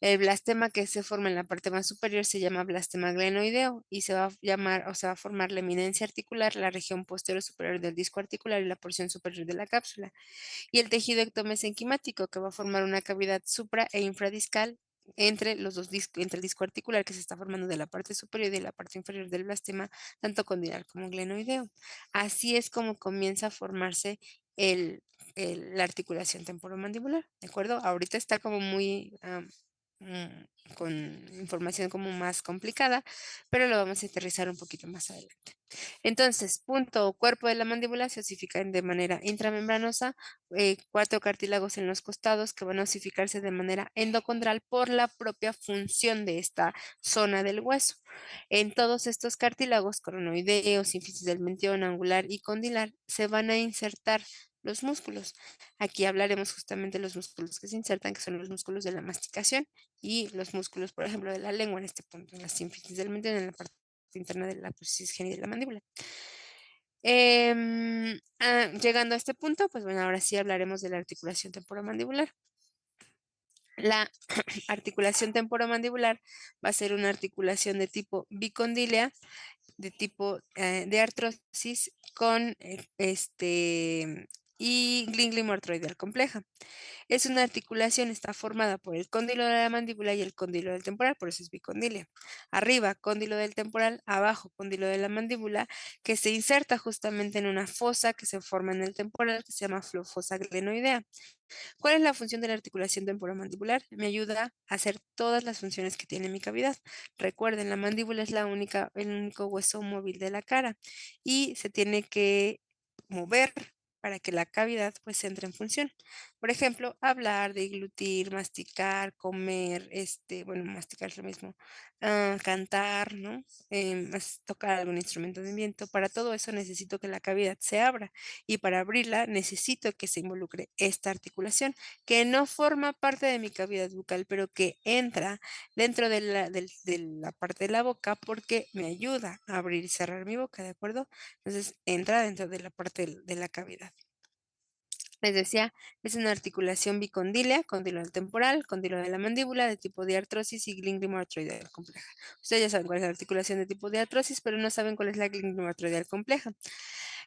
El blastema que se forma en la parte más superior se llama blastema glenoideo y se va a llamar o se va a formar la eminencia articular, la región posterior superior del disco articular y la porción superior de la cápsula. Y el tejido ectomesenquimático, que va a formar una cavidad supra e infradiscal entre los dos entre el disco articular que se está formando de la parte superior y de la parte inferior del blastema, tanto condilar como glenoideo. Así es como comienza a formarse la articulación temporomandibular, ¿de acuerdo? Ahorita está como muy con información como más complicada, pero lo vamos a aterrizar un poquito más adelante. Entonces, punto o cuerpo de la mandíbula se osifican de manera intramembranosa, 4 cartílagos en los costados que van a osificarse de manera endocondral por la propia función de esta zona del hueso. En todos estos cartílagos, coronoideo, sínfisis del mentión, angular y condilar, se van a insertar los músculos. Aquí hablaremos justamente de los músculos que se insertan, que son los músculos de la masticación y los músculos, por ejemplo, de la lengua en este punto, en la sínfisis del mentión, en la parte interna de la processus geni de la mandíbula. Llegando a este punto, pues bueno, ahora sí hablaremos de la articulación temporomandibular. La articulación temporomandibular va a ser una articulación de tipo bicondílea, de tipo de artrosis con y glimo-artroideal compleja. Es una articulación, está formada por el cóndilo de la mandíbula y el cóndilo del temporal, por eso es bicondilia. Arriba, cóndilo del temporal, abajo, cóndilo de la mandíbula, que se inserta justamente en una fosa que se forma en el temporal, que se llama fosa glenoidea. ¿Cuál es la función de la articulación temporomandibular? Me ayuda a hacer todas las funciones que tiene mi cavidad. Recuerden, la mandíbula es el único hueso móvil de la cara y se tiene que mover para que la cavidad pues entre en función. Por ejemplo, hablar, deglutir, masticar, comer, bueno, masticar es lo mismo, cantar, ¿no? Tocar algún instrumento de viento. Para todo eso necesito que la cavidad se abra y para abrirla necesito que se involucre esta articulación que no forma parte de mi cavidad bucal, pero que entra dentro de la parte de la boca porque me ayuda a abrir y cerrar mi boca, ¿de acuerdo? Entonces entra dentro de la parte de la cavidad. Les decía, es una articulación bicondílea, cóndilo temporal, cóndilo de la mandíbula, de tipo de artrosis y glínglimo-artroideal compleja. Ustedes ya saben cuál es la articulación de tipo de artrosis, pero no saben cuál es la glínglimo-artroideal compleja.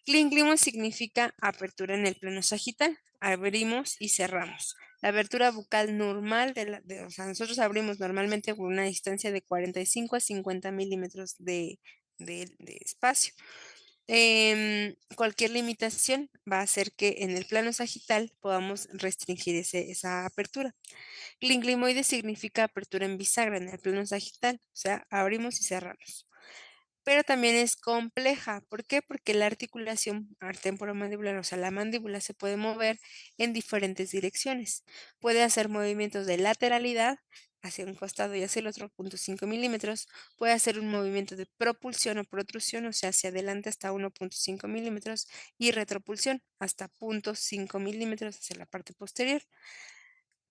Glínglimo significa apertura en el plano sagital. Abrimos y cerramos. La abertura bucal normal, o sea, nosotros abrimos normalmente por una distancia de 45 a 50 milímetros de espacio. Cualquier limitación va a hacer que en el plano sagital podamos restringir esa apertura. Clinglimoide significa apertura en bisagra en el plano sagital, o sea, abrimos y cerramos. Pero también es compleja. ¿Por qué? Porque la articulación temporomandibular, o sea, la mandíbula se puede mover en diferentes direcciones. Puede hacer movimientos de lateralidad hacia un costado y hacia el otro, 0.5 milímetros. Puede hacer un movimiento de propulsión o protrusión, o sea, hacia adelante hasta 1.5 milímetros y retropulsión hasta 0.5 milímetros hacia la parte posterior.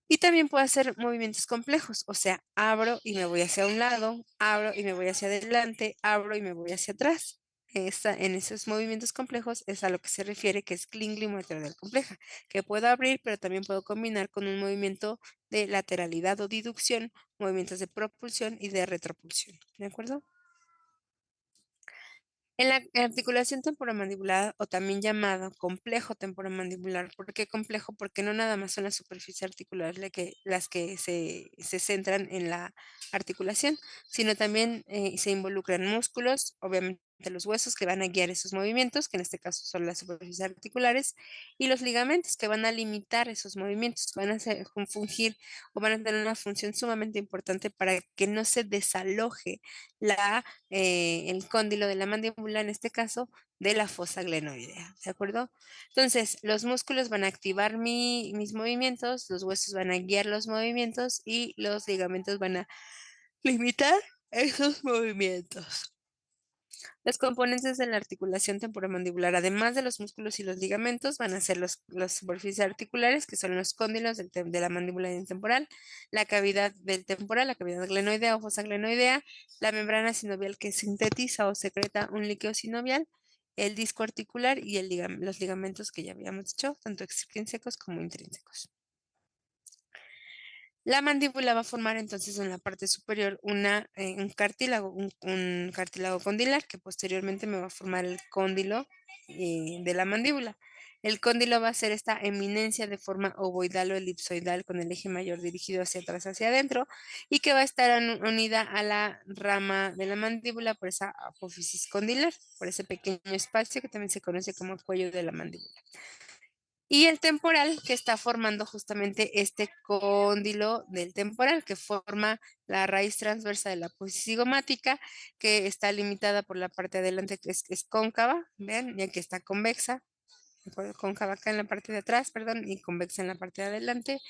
Y también puedo hacer movimientos complejos, o sea, abro y me voy hacia un lado, abro y me voy hacia adelante, abro y me voy hacia atrás. En esos movimientos complejos es a lo que se refiere que es clínico-lateral compleja, que puedo abrir, pero también puedo combinar con un movimiento de lateralidad o diducción, movimientos de propulsión y de retropulsión. ¿De acuerdo? En la articulación temporomandibular, o también llamado complejo temporomandibular, ¿por qué complejo? Porque no nada más son las superficies articulares las que se centran en la articulación, sino también se involucran músculos, obviamente los huesos que van a guiar esos movimientos, que en este caso son las superficies articulares, y los ligamentos que van a limitar esos movimientos, van a fungir o van a tener una función sumamente importante para que no se desaloje el cóndilo de la mandíbula, en este caso, de la fosa glenoidea, ¿de acuerdo? Entonces, los músculos van a activar mis movimientos, los huesos van a guiar los movimientos y los ligamentos van a limitar esos movimientos. Los componentes de la articulación temporomandibular, además de los músculos y los ligamentos, van a ser las superficies articulares, que son los cóndilos de la mandíbula y del temporal, la cavidad del temporal, la cavidad glenoidea o fosa glenoidea, la membrana sinovial que sintetiza o secreta un líquido sinovial, el disco articular y los ligamentos que ya habíamos dicho, tanto extrínsecos como intrínsecos. La mandíbula va a formar entonces en la parte superior un cartílago, un cartílago condilar que posteriormente me va a formar el cóndilo de la mandíbula. El cóndilo va a ser esta eminencia de forma ovoidal o elipsoidal con el eje mayor dirigido hacia atrás, hacia adentro y que va a estar unida a la rama de la mandíbula por esa apófisis condilar, por ese pequeño espacio que también se conoce como cuello de la mandíbula. Y el temporal que está formando justamente este cóndilo del temporal que forma la raíz transversa de la apófisis cigomática que está limitada por la parte de adelante que es cóncava, vean, ya que está convexa, cóncava acá en la parte de atrás, perdón, y convexa en la parte de adelante.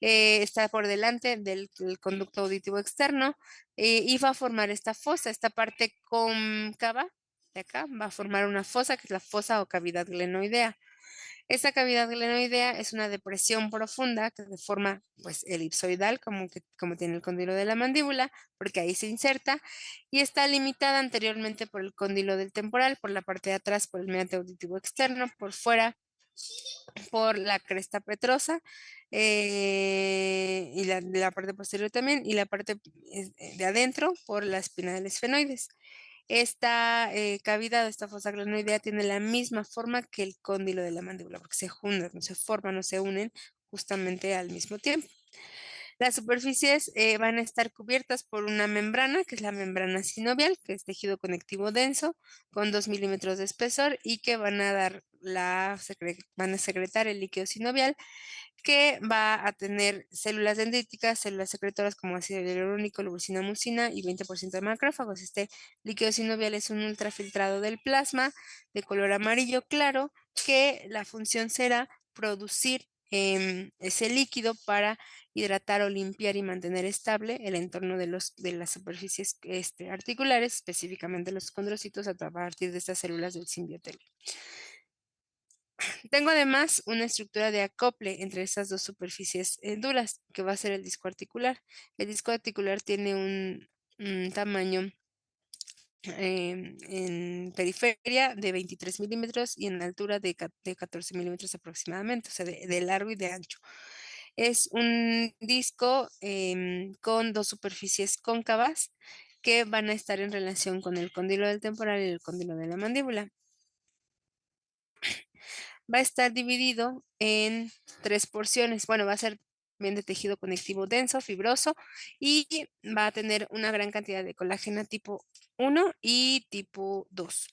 Está por delante del conducto auditivo externo y va a formar esta fosa, esta parte cóncava de acá va a formar una fosa que es la fosa o cavidad glenoidea. Esta cavidad glenoidea es una depresión profunda que de forma pues elipsoidal como tiene el cóndilo de la mandíbula, porque ahí se inserta y está limitada anteriormente por el cóndilo del temporal, por la parte de atrás por el meato auditivo externo, por fuera por la cresta petrosa y la parte posterior también y la parte de adentro por la espina del esfenoides. Esta cavidad, esta fosa glenoidea, tiene la misma forma que el cóndilo de la mandíbula, porque se juntan, no se forman, no se unen justamente al mismo tiempo. Las superficies van a estar cubiertas por una membrana, que es la membrana sinovial, que es tejido conectivo denso, con 2 milímetros de espesor y que van a secretar el líquido sinovial, que va a tener células dendríticas, células secretoras como ácido hialurónico, leucina, mucina y 20% de macrófagos. Este líquido sinovial es un ultrafiltrado del plasma de color amarillo claro, que la función será producir ese líquido para hidratar o limpiar y mantener estable el entorno de las superficies articulares, específicamente los condrocitos, a partir de estas células del simbiotelio. Tengo además una estructura de acople entre estas dos superficies duras, que va a ser el disco articular. El disco articular tiene un tamaño en periferia de 23 milímetros y en altura de 14 milímetros aproximadamente, o sea, de largo y de ancho. Es un disco con dos superficies cóncavas que van a estar en relación con el cóndilo del temporal y el cóndilo de la mandíbula. Va a estar dividido en 3 porciones. Bueno, va a ser bien de tejido conectivo denso, fibroso, y va a tener una gran cantidad de colágeno tipo 1 y tipo 2.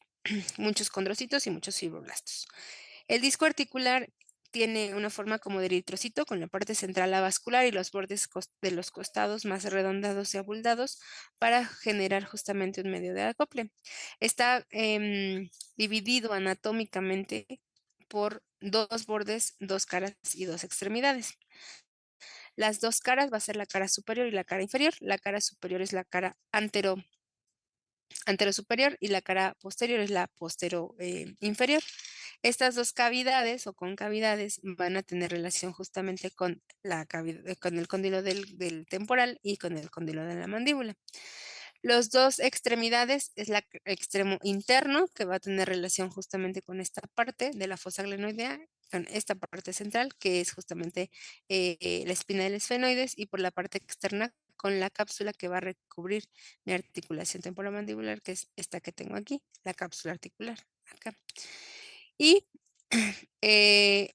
Muchos condrocitos y muchos fibroblastos. El disco articular tiene una forma como de eritrocito, con la parte central avascular y los bordes de los costados más redondeados y abultados, para generar justamente un medio de acople. Está dividido anatómicamente por 2 bordes, 2 caras y 2 extremidades. Las 2 caras va a ser la cara superior y la cara inferior. La cara superior es la cara antero superior y la cara posterior es la postero inferior. Estas 2 cavidades o concavidades van a tener relación justamente con el cóndilo del temporal y con el cóndilo de la mandíbula. Los 2 extremidades es el extremo interno, que va a tener relación justamente con esta parte de la fosa glenoidea, con esta parte central, que es justamente la espina del esfenoides, y por la parte externa con la cápsula que va a recubrir mi articulación temporomandibular, que es esta que tengo aquí, la cápsula articular, acá. Y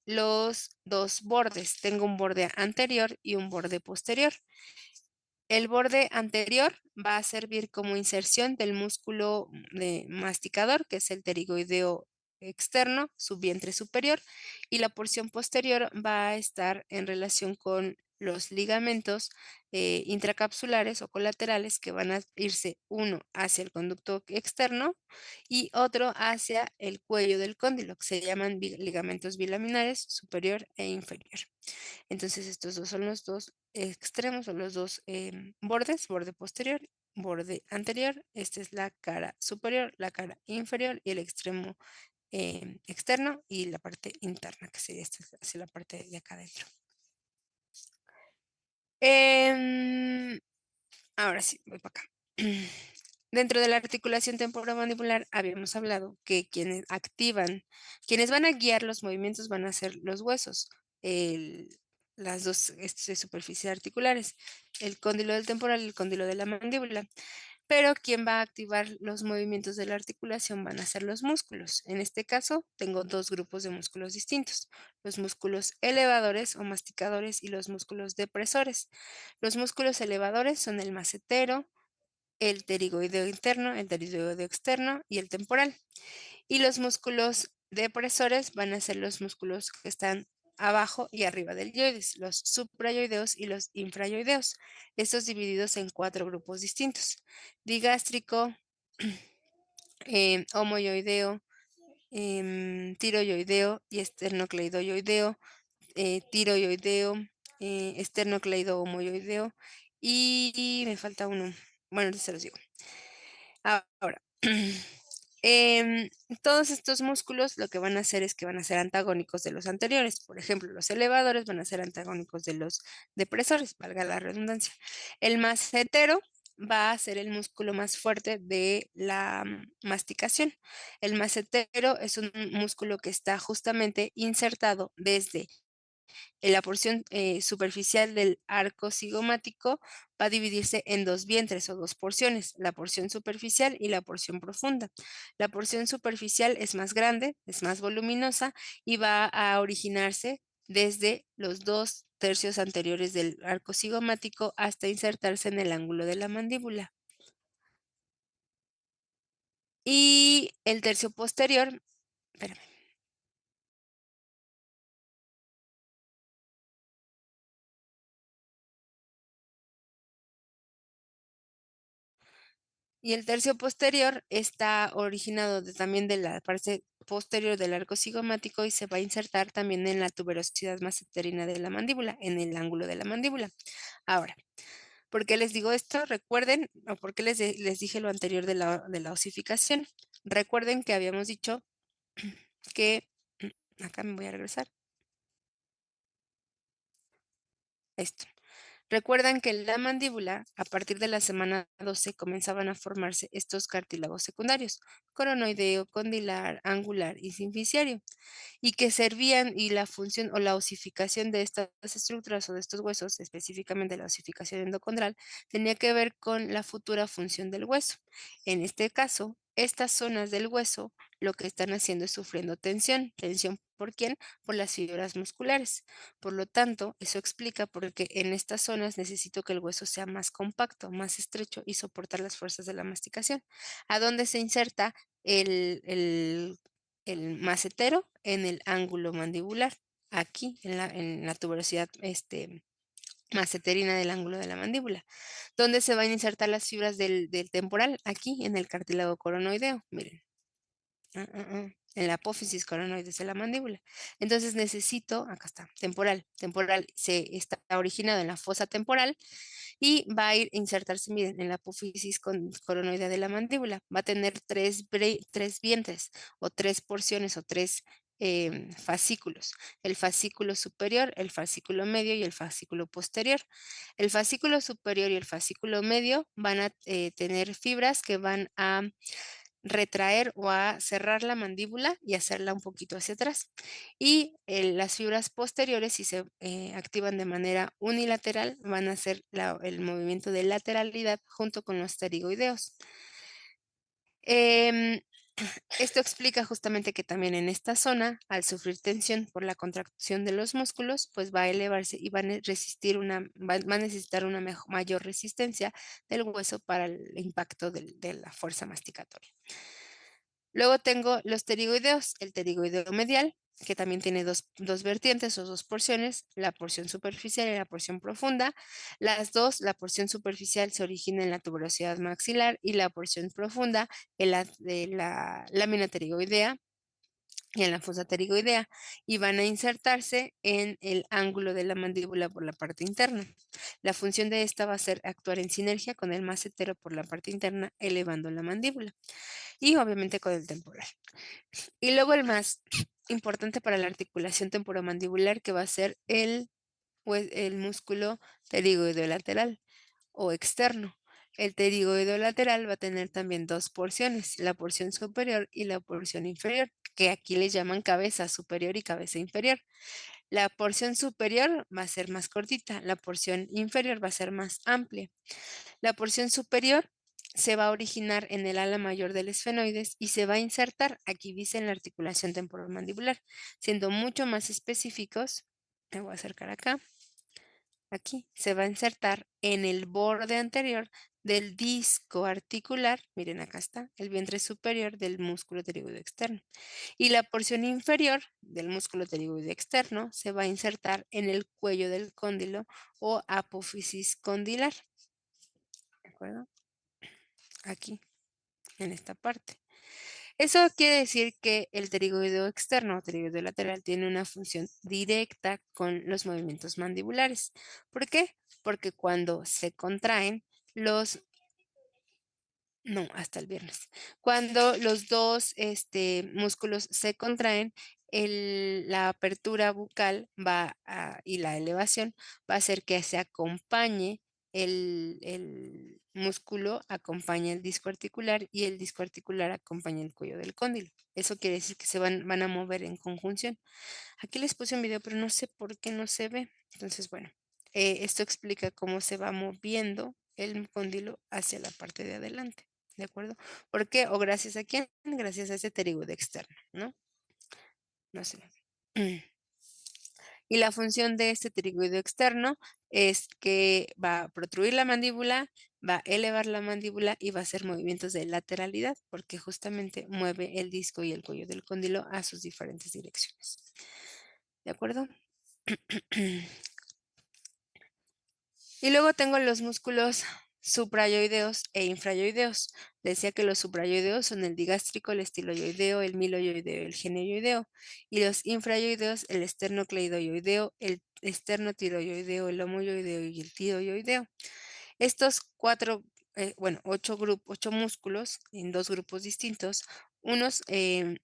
los 2 bordes, tengo un borde anterior y un borde posterior. El borde anterior va a servir como inserción del músculo masticador, que es el pterigoideo externo, subvientre superior, y la porción posterior va a estar en relación con los ligamentos intracapsulares o colaterales, que van a irse uno hacia el conducto externo y otro hacia el cuello del cóndilo, que se llaman ligamentos bilaminares superior e inferior. Entonces, estos dos son los dos extremos, son los dos bordes, borde posterior, borde anterior. Esta es la cara superior, la cara inferior y el extremo externo y la parte interna, que sería esta, hacia la parte de acá adentro. Ahora sí, voy para acá. Dentro de la articulación temporomandibular habíamos hablado que quienes van a guiar los movimientos van a ser los huesos, las dos superficies articulares, el cóndilo del temporal y el cóndilo de la mandíbula. Pero quien va a activar los movimientos de la articulación van a ser los músculos. En este caso, tengo 2 grupos de músculos distintos: los músculos elevadores o masticadores y los músculos depresores. Los músculos elevadores son el macetero, el pterigoideo interno, el pterigoideo externo y el temporal. Y los músculos depresores van a ser los músculos que están abajo y arriba del yoides, los suprayoideos y los infrayoideos, estos divididos en 4 grupos distintos: digástrico, homoyoideo, tiroyoideo y esternocleidoyoideo, tiroyoideo, esternocleido-homoyoideo, y me falta uno. Bueno, se los digo. Ahora, todos estos músculos lo que van a hacer es que van a ser antagónicos de los anteriores. Por ejemplo, los elevadores van a ser antagónicos de los depresores, valga la redundancia. El macetero va a ser el músculo más fuerte de la masticación. El macetero es un músculo que está justamente insertado desde La porción superficial del arco cigomático va a dividirse en dos vientres o dos porciones, la porción superficial y la porción profunda. La porción superficial es más grande, es más voluminosa y va a originarse desde los 2/3 anteriores del arco cigomático hasta insertarse en el ángulo de la mandíbula. Y el tercio posterior, espérame. Y el tercio posterior está originado también de la parte posterior del arco cigomático y se va a insertar también en la tuberosidad masseterina de la mandíbula, en el ángulo de la mandíbula. Ahora, ¿por qué les digo esto? Recuerden, o por qué les dije lo anterior de la osificación. Recuerden que habíamos dicho que, acá me voy a regresar, esto. Recuerdan que en la mandíbula, a partir de la semana 12, comenzaban a formarse estos cartílagos secundarios, coronoideo, condilar, angular y simficiario, y que servían y la función o la osificación de estas estructuras o de estos huesos, específicamente la osificación endocondral, tenía que ver con la futura función del hueso. En este caso, estas zonas del hueso lo que están haciendo es sufriendo tensión. ¿Tensión por quién? Por las fibras musculares. Por lo tanto, eso explica por qué en estas zonas necesito que el hueso sea más compacto, más estrecho y soportar las fuerzas de la masticación. ¿A dónde se inserta el macetero? En el ángulo mandibular, aquí en la tuberosidad maceterina del ángulo de la mandíbula. ¿Dónde se van a insertar las fibras del temporal? Aquí en el cartílago coronoideo, miren. En la apófisis coronoides de la mandíbula. Entonces necesito, acá está, temporal. Temporal se está originado en la fosa temporal y va a ir a insertarse, miren, en la apófisis coronoidea de la mandíbula. Va a tener tres vientres o tres porciones o tres fascículos. El fascículo superior, el fascículo medio y el fascículo posterior. El fascículo superior y el fascículo medio van a tener fibras que van a retraer o a cerrar la mandíbula y hacerla un poquito hacia atrás. Y las fibras posteriores, si se activan de manera unilateral, van a hacer el movimiento de lateralidad junto con los pterigoideos. Em, Esto explica justamente que también en esta zona, al sufrir tensión por la contracción de los músculos, pues va a elevarse y va a va a necesitar una mayor resistencia del hueso para el impacto de la fuerza masticatoria. Luego tengo los pterigoideos, el pterigoideo medial, que también tiene dos vertientes o dos porciones, la porción superficial y la porción profunda. Las dos, la porción superficial se origina en la tuberosidad maxilar y la porción profunda en de la lámina pterigoidea y en la fosa pterigoidea, y van a insertarse en el ángulo de la mandíbula por la parte interna. La función de esta va a ser actuar en sinergia con el macetero por la parte interna, elevando la mandíbula y obviamente con el temporal. Y luego el más importante para la articulación temporomandibular, que va a ser el músculo pterigoideo lateral o externo. El pterigoideo lateral va a tener también dos porciones, la porción superior y la porción inferior, que aquí les llaman cabeza superior y cabeza inferior. La porción superior va a ser más cortita, la porción inferior va a ser más amplia. La porción superior se va a originar en el ala mayor del esfenoides y se va a insertar, aquí dice, en la articulación temporomandibular, siendo mucho más específicos. Me voy a acercar acá. Aquí se va a insertar en el borde anterior del disco articular, miren acá está, el vientre superior del músculo pterigoideo externo. Y la porción inferior del músculo pterigoideo externo se va a insertar en el cuello del cóndilo o apófisis condilar. ¿De acuerdo? Aquí, en esta parte. Eso quiere decir que el pterigoideo externo o pterigoideo lateral tiene una función directa con los movimientos mandibulares. ¿Por qué? Porque cuando se contraen los, no, hasta el viernes, cuando los dos músculos se contraen, la apertura bucal y la elevación va a hacer que se acompañe músculo acompaña el disco articular y el disco articular acompaña el cuello del cóndilo. Eso quiere decir que se van a mover en conjunción. Aquí les puse un video, pero no sé por qué no se ve. Entonces, bueno, esto explica cómo se va moviendo el cóndilo hacia la parte de adelante. ¿De acuerdo? ¿Por qué? ¿O gracias a quién? Gracias a ese pterígodo externo, ¿no? No sé. Y la función de este pterígodo externo es que va a protruir la mandíbula, va a elevar la mandíbula y va a hacer movimientos de lateralidad, porque justamente mueve el disco y el cuello del cóndilo a sus diferentes direcciones. ¿De acuerdo? Y luego tengo los músculos suprayoideos e infrayoideos. Decía que los suprayoideos son el digástrico, el estiloyoideo, el miloyoideo y el geneyoideo. Y los infrayoideos, el esternocleidoyoideo, el esternotiroyoideo, el homoyoideo y el tiroyoideo. Estos ocho músculos en dos grupos distintos, unos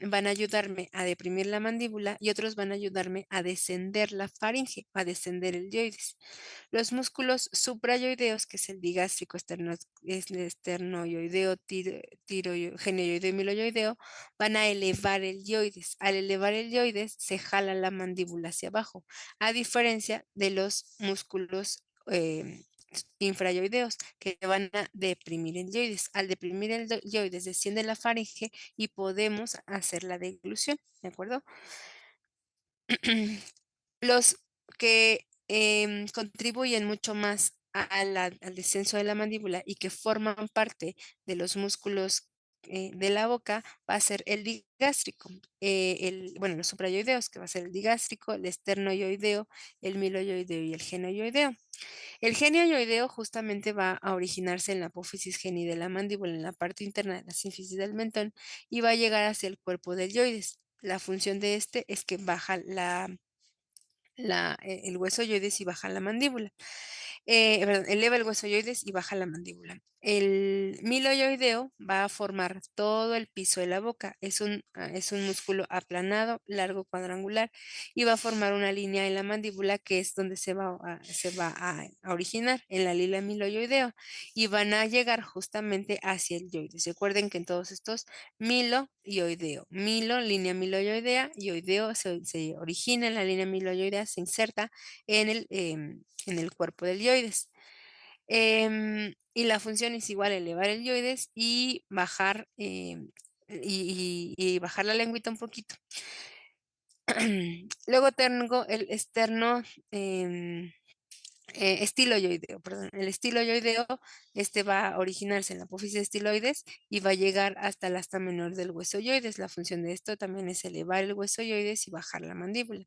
van a ayudarme a deprimir la mandíbula y otros van a ayudarme a descender la faringe, a descender el yoides. Los músculos suprayoideos, que es el digástrico, esternoyoideo, geneyoideo y miloyoideo, van a elevar el yoides. Al elevar el yoides, se jala la mandíbula hacia abajo, a diferencia de los músculos infrayoideos, que van a deprimir el yoides. Al deprimir el yoides, desciende la faringe y podemos hacer la deglución, ¿de acuerdo? Los que contribuyen mucho más al descenso de la mandíbula y que forman parte de los músculos de la boca va a ser el digástrico, los suprayoideos, que va a ser el digástrico, el esternoyoideo, el miloyoideo y el genoyoideo. El genioideo justamente va a originarse en la apófisis geni de la mandíbula, en la parte interna de la sínfisis del mentón, y va a llegar hacia el cuerpo del yoides. La función de este es que baja el hueso yoides y baja la mandíbula. Perdón, eleva el hueso yoides y baja la mandíbula. El miloyoideo va a formar todo el piso de la boca. Es un músculo aplanado, largo, cuadrangular, y va a formar una línea en la mandíbula que es donde se va a originar, en la línea miloyoideo, y van a llegar justamente hacia el yoides. Recuerden que en todos estos miloyoideo, línea miloyoidea, yoideo se origina en la línea miloyoidea, se inserta en el cuerpo del yoides. Y la función es igual, elevar el yoides y bajar, y bajar la lengüita un poquito. Luego tengo el estiloyoideo, perdón. El estiloyoideo, este va a originarse en la apófisis estiloides y va a llegar hasta el asta menor del hueso yoides. La función de esto también es elevar el hueso yoides y bajar la mandíbula.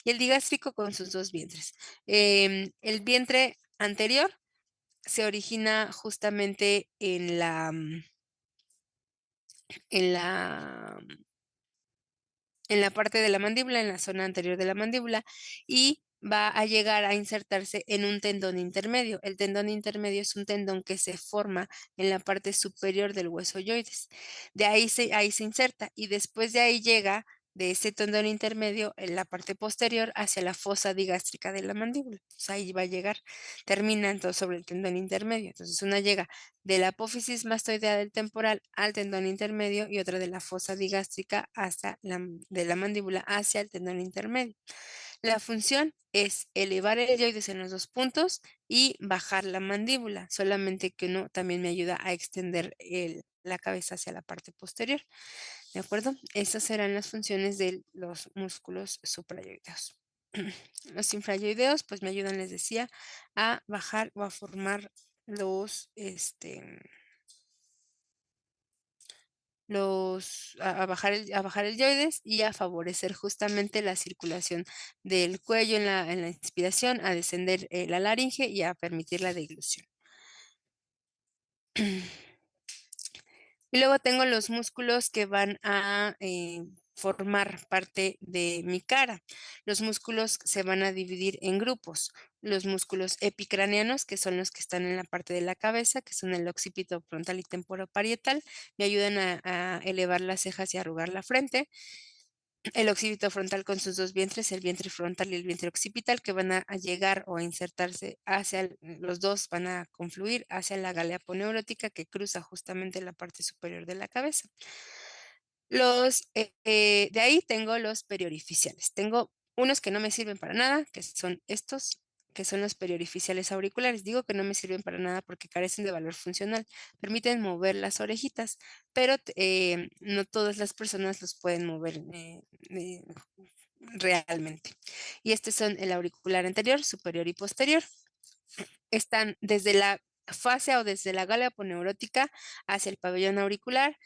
Y el digástrico con sus dos vientres. El vientre anterior se origina justamente en la, en la parte de la mandíbula, en la zona anterior de la mandíbula, y va a llegar a insertarse en un tendón intermedio. El tendón intermedio es un tendón que se forma en la parte superior del hueso yoides. De ahí ahí se inserta y después de ahí llega de ese tendón intermedio en la parte posterior hacia la fosa digástrica de la mandíbula. Entonces ahí va a llegar, termina entonces sobre el tendón intermedio. Entonces una llega de la apófisis mastoidea del temporal al tendón intermedio y otra de la fosa digástrica de la mandíbula hacia el tendón intermedio. La función es elevar el yoides en los dos puntos y bajar la mandíbula, solamente que uno también me ayuda a extender la cabeza hacia la parte posterior. ¿De acuerdo? Esas serán las funciones de los músculos suprayoideos. Los infrayoideos, pues me ayudan, les decía, a bajar o a formar a bajar el yoides y a favorecer justamente la circulación del cuello en la inspiración, a descender la laringe y a permitir la deglución. Y luego tengo los músculos que van a formar parte de mi cara. Los músculos se van a dividir en grupos. Los músculos epicraneanos, que son los que están en la parte de la cabeza, que son el occipito frontal y temporoparietal, me ayudan a elevar las cejas y arrugar la frente. el occipito frontal con sus dos vientres, el vientre frontal y el vientre occipital, que van a llegar o a insertarse los dos van a confluir hacia la gálea aponeurótica que cruza justamente la parte superior de la cabeza. De ahí tengo los periorificiales. Tengo unos que no me sirven para nada, que son estos, que son los periorificiales auriculares. Digo que no me sirven para nada porque carecen de valor funcional. Permiten mover las orejitas, pero no todas las personas los pueden mover realmente. Y estos son el auricular anterior, superior y posterior. Están desde la fascia o desde la gálea aponeurótica hacia el pabellón auricular,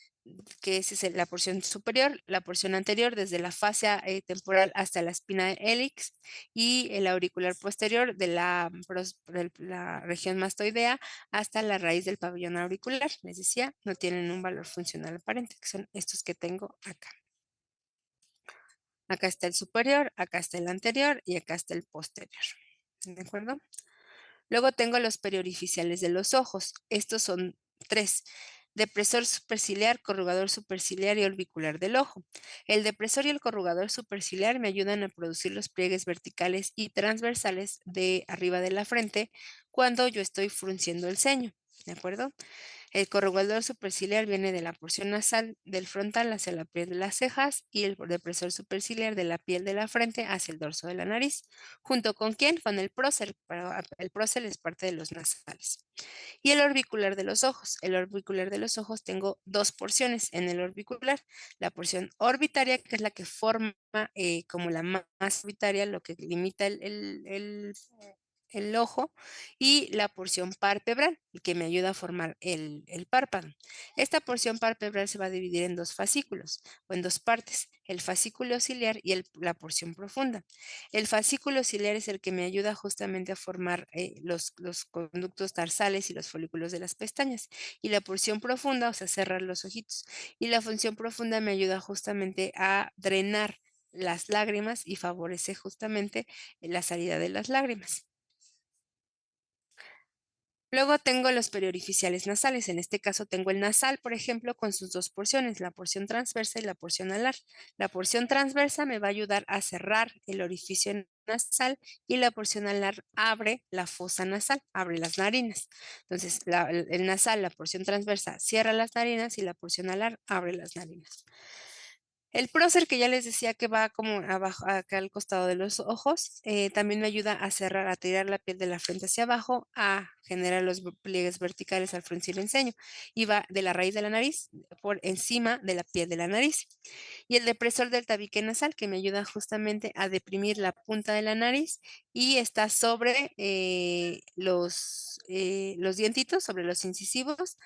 que esa es la porción superior, la porción anterior desde la fascia temporal hasta la espina hélix, y el auricular posterior de la región mastoidea hasta la raíz del pabellón auricular. Les decía, no tienen un valor funcional aparente, que son estos que tengo acá. Acá está el superior, acá está el anterior y acá está el posterior. ¿De acuerdo? Luego tengo los periorificiales de los ojos. Estos son 3. Depresor superciliar, corrugador superciliar y orbicular del ojo. El depresor y el corrugador superciliar me ayudan a producir los pliegues verticales y transversales de arriba de la frente cuando yo estoy frunciendo el ceño. ¿De acuerdo? El corrugador superciliar viene de la porción nasal del frontal hacia la piel de las cejas y el depresor superciliar de la piel de la frente hacia el dorso de la nariz. ¿Junto con quién? Con el prócer. El prócer es parte de los nasales. Y el orbicular de los ojos. El orbicular de los ojos tengo dos porciones en el orbicular. La porción orbitaria, que es la que forma como la más orbitaria, lo que limita el ojo, y la porción palpebral, que me ayuda a formar el párpado. Esta porción palpebral se va a dividir en dos fascículos o en dos partes, el fascículo ciliar y la porción profunda. El fascículo ciliar es el que me ayuda justamente a formar los conductos tarsales y los folículos de las pestañas, y la porción profunda, o sea, cerrar los ojitos. Y la función profunda me ayuda justamente a drenar las lágrimas y favorece justamente la salida de las lágrimas. Luego tengo los periorificiales nasales. En este caso tengo el nasal, por ejemplo, con sus dos porciones, la porción transversa y la porción alar. La porción transversa me va a ayudar a cerrar el orificio nasal y la porción alar abre la fosa nasal, abre las narinas. Entonces, el nasal, la porción transversa, cierra las narinas y la porción alar abre las narinas. El prócer, que ya les decía que va como abajo, acá al costado de los ojos, también me ayuda a cerrar, a tirar la piel de la frente hacia abajo, a generar los pliegues verticales al fruncir el ceño, y va de la raíz de la nariz por encima de la piel de la nariz. Y el depresor del tabique nasal, que me ayuda justamente a deprimir la punta de la nariz y está sobre los dientitos, sobre los incisivos,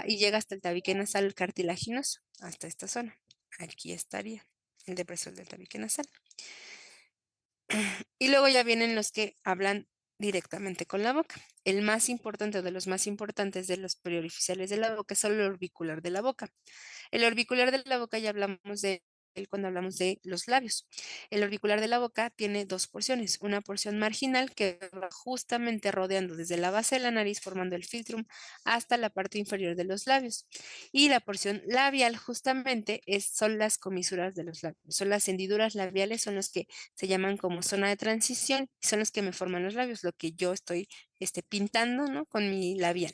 y llega hasta el tabique nasal cartilaginoso, hasta esta zona. Aquí estaría el depresor del tabique nasal. Y luego ya vienen los que hablan directamente con la boca. El más importante de los más importantes de los periorificiales de la boca es el orbicular de la boca. El orbicular de la boca ya hablamos de él cuando hablamos de los labios. El orbicular de la boca tiene dos porciones, una porción marginal que va justamente rodeando desde la base de la nariz formando el filtrum hasta la parte inferior de los labios. Y la porción labial justamente son las comisuras de los labios, son las hendiduras labiales, son los que se llaman como zona de transición, y son los que me forman los labios, lo que yo estoy pintando, ¿no?, con mi labial.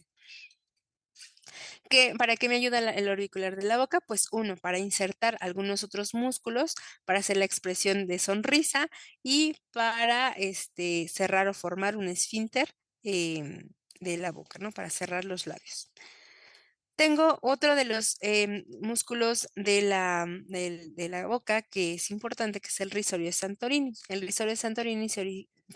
¿Para qué me ayuda el auricular de la boca? Pues uno, para insertar algunos otros músculos, para hacer la expresión de sonrisa y para cerrar o formar un esfínter de la boca, ¿no? Para cerrar los labios. Tengo otro de los músculos de la boca que es importante, que es el risorio Santorini. El risorio Santorini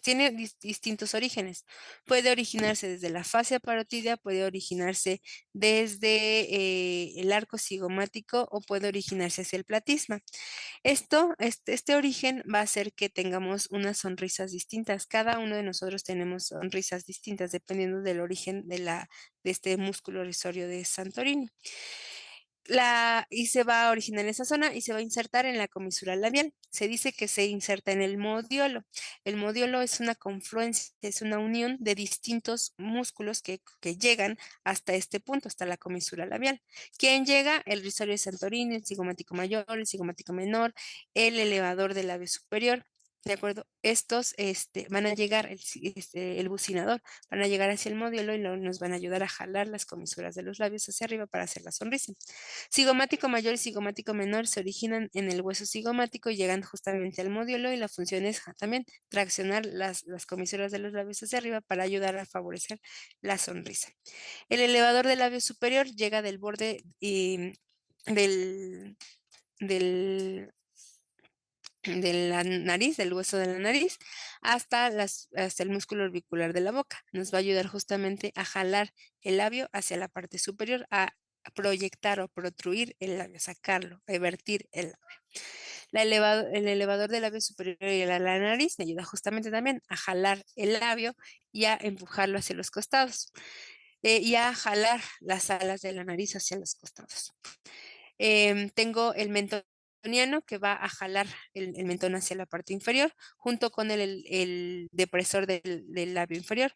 tiene distintos orígenes. Puede originarse desde la fascia parotidia, puede originarse desde el arco cigomático o puede originarse hacia el platisma. Este origen va a hacer que tengamos unas sonrisas distintas. Cada uno de nosotros tenemos sonrisas distintas dependiendo del origen de este músculo risorio de Santorini. y se va a originar en esa zona y se va a insertar en la comisura labial. Se dice que se inserta en el modiolo. El modiolo es una confluencia, es una unión de distintos músculos que llegan hasta este punto, hasta la comisura labial. ¿Quién llega? El rizorio de Santorini, el cigomático mayor, el cigomático menor, el elevador del labio superior. ¿De acuerdo? Estos van a llegar, el bucinador, van a llegar hacia el modiolo y nos van a ayudar a jalar las comisuras de los labios hacia arriba para hacer la sonrisa. Cigomático mayor y cigomático menor se originan en el hueso cigomático y llegan justamente al modiolo, y la función es también traccionar las comisuras de los labios hacia arriba para ayudar a favorecer la sonrisa. El elevador del labio superior llega del borde del, de la nariz, del hueso de la nariz, hasta el músculo orbicular de la boca. Nos va a ayudar justamente a jalar el labio hacia la parte superior, a proyectar o protruir el labio, sacarlo, a vertir el labio. El elevador del labio superior y la nariz me ayuda justamente también a jalar el labio y a empujarlo hacia los costados, y a jalar las alas de la nariz hacia los costados. Tengo el mentoniano, que va a jalar el mentón hacia la parte inferior, junto con el depresor del labio inferior,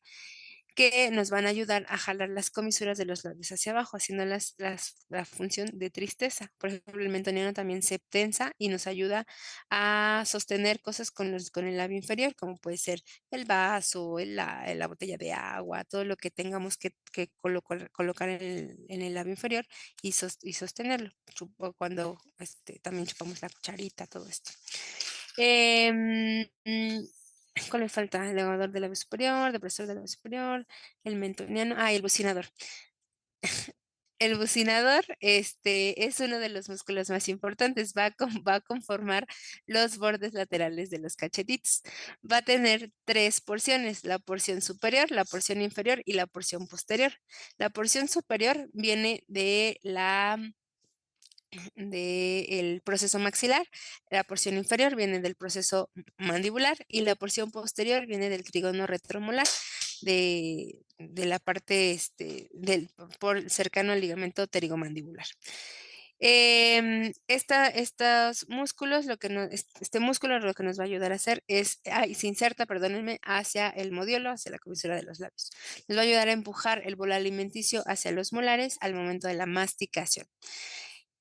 que nos van a ayudar a jalar las comisuras de los labios hacia abajo, haciendo la función de tristeza. Por ejemplo, el mentoniano también se tensa y nos ayuda a sostener cosas con el labio inferior, como puede ser el vaso, la botella de agua, todo lo que tengamos que colocar en el labio inferior y sostenerlo. Cuando también chupamos la cucharita, todo esto. ¿Cuál me falta? El elevador del labio superior, depresor del labio superior, el mentoniano, el bucinador. El bucinador es uno de los músculos más importantes, va a conformar los bordes laterales de los cachetitos. Va a tener 3 porciones: la porción superior, la porción inferior y la porción posterior. La porción superior viene del proceso maxilar, la porción inferior viene del proceso mandibular y la porción posterior viene del trígono retromolar, de la parte cercano al ligamento pterigomandibular. Estos músculos, este músculo lo que nos va a ayudar a hacer es, se inserta, perdónenme, hacia el modiolo, hacia la comisura de los labios. Nos va a ayudar a empujar el bolo alimenticio hacia los molares al momento de la masticación.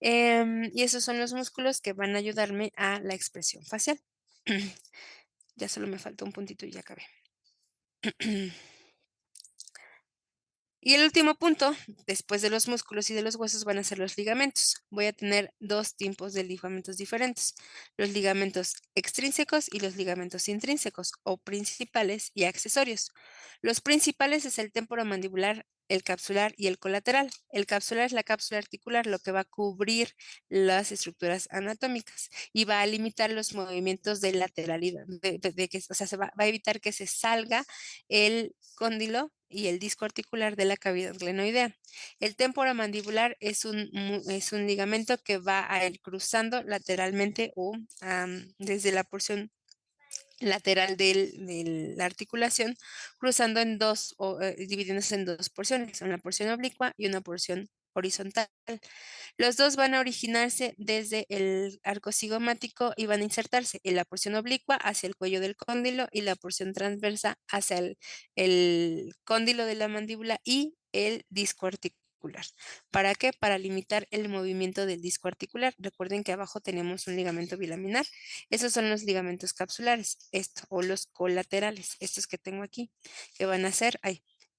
Y esos son los músculos que van a ayudarme a la expresión facial. Ya solo me falta un puntito y ya acabé. Y el último punto, después de los músculos y de los huesos, van a ser los ligamentos. Voy a tener 2 tipos de ligamentos diferentes: los ligamentos extrínsecos y los ligamentos intrínsecos, o principales y accesorios. Los principales es el temporomandibular, el capsular y el colateral. El capsular es la cápsula articular, lo que va a cubrir las estructuras anatómicas y va a limitar los movimientos de lateralidad, o sea, va a evitar que se salga el cóndilo y el disco articular de la cavidad glenoidea. El temporomandibular es un ligamento que va a ir cruzando lateralmente o desde la porción lateral de la articulación, cruzando en dos, dividiéndose en 2 porciones, una porción oblicua y una porción horizontal. Los dos van a originarse desde el arco cigomático y van a insertarse en la porción oblicua hacia el cuello del cóndilo y la porción transversa hacia el cóndilo de la mandíbula y el disco articular. ¿Para qué? Para limitar el movimiento del disco articular. Recuerden que abajo tenemos un ligamento bilaminar. Esos son los ligamentos capsulares, o los colaterales, estos que tengo aquí, que van a ser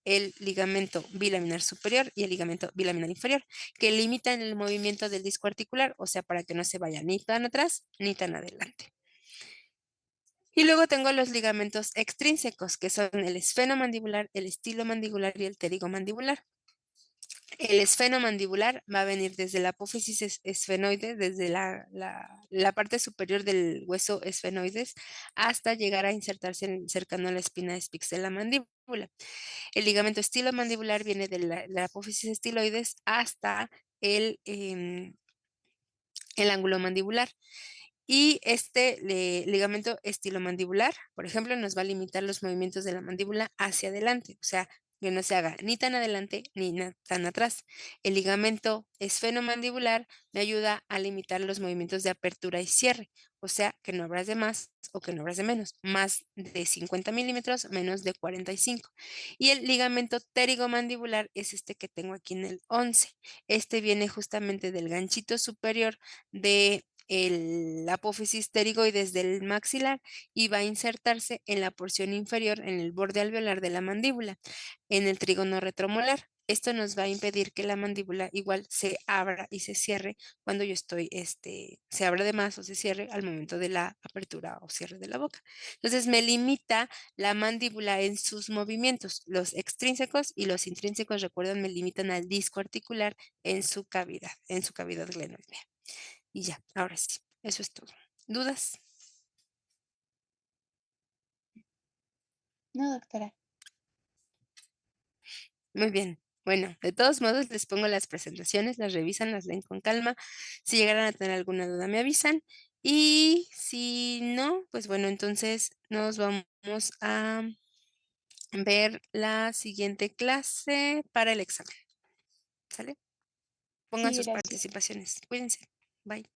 el ligamento bilaminar superior y el ligamento bilaminar inferior, que limitan el movimiento del disco articular, o sea, para que no se vaya ni tan atrás ni tan adelante. Y luego tengo los ligamentos extrínsecos, que son el esfenomandibular, el estilomandibular y el pterigomandibular. El esfenomandibular va a venir desde la apófisis esfenoide, desde la parte superior del hueso esfenoides, hasta llegar a insertarse cercano a la espina espix de la mandíbula. El ligamento estilomandibular viene de la apófisis estiloides hasta el ángulo mandibular. Y este ligamento estilomandibular, por ejemplo, nos va a limitar los movimientos de la mandíbula hacia adelante, o sea, que no se haga ni tan adelante ni tan atrás. El ligamento esfenomandibular me ayuda a limitar los movimientos de apertura y cierre, o sea, que no abras de más o que no abras de menos, más de 50 milímetros, menos de 45. Y el ligamento pterigomandibular es este que tengo aquí en el 11. Este viene justamente del ganchito superior de el apófisis pterigoides del maxilar y va a insertarse en la porción inferior, en el borde alveolar de la mandíbula, en el trígono retromolar. Esto nos va a impedir que la mandíbula igual se abra y se cierre cuando yo estoy, se abra de más o se cierre al momento de la apertura o cierre de la boca. Entonces me limita la mandíbula en sus movimientos. Los extrínsecos y los intrínsecos, recuerdan, me limitan al disco articular en su cavidad glenoidea. Y ya, ahora sí, eso es todo. ¿Dudas? No, doctora. Muy bien. Bueno, de todos modos les pongo las presentaciones, las revisan, las leen con calma. Si llegaran a tener alguna duda me avisan. Y si no, pues bueno, entonces nos vamos a ver la siguiente clase para el examen. ¿Sale? Pongan Sí, sus gracias. participaciones. Cuídense. Bye.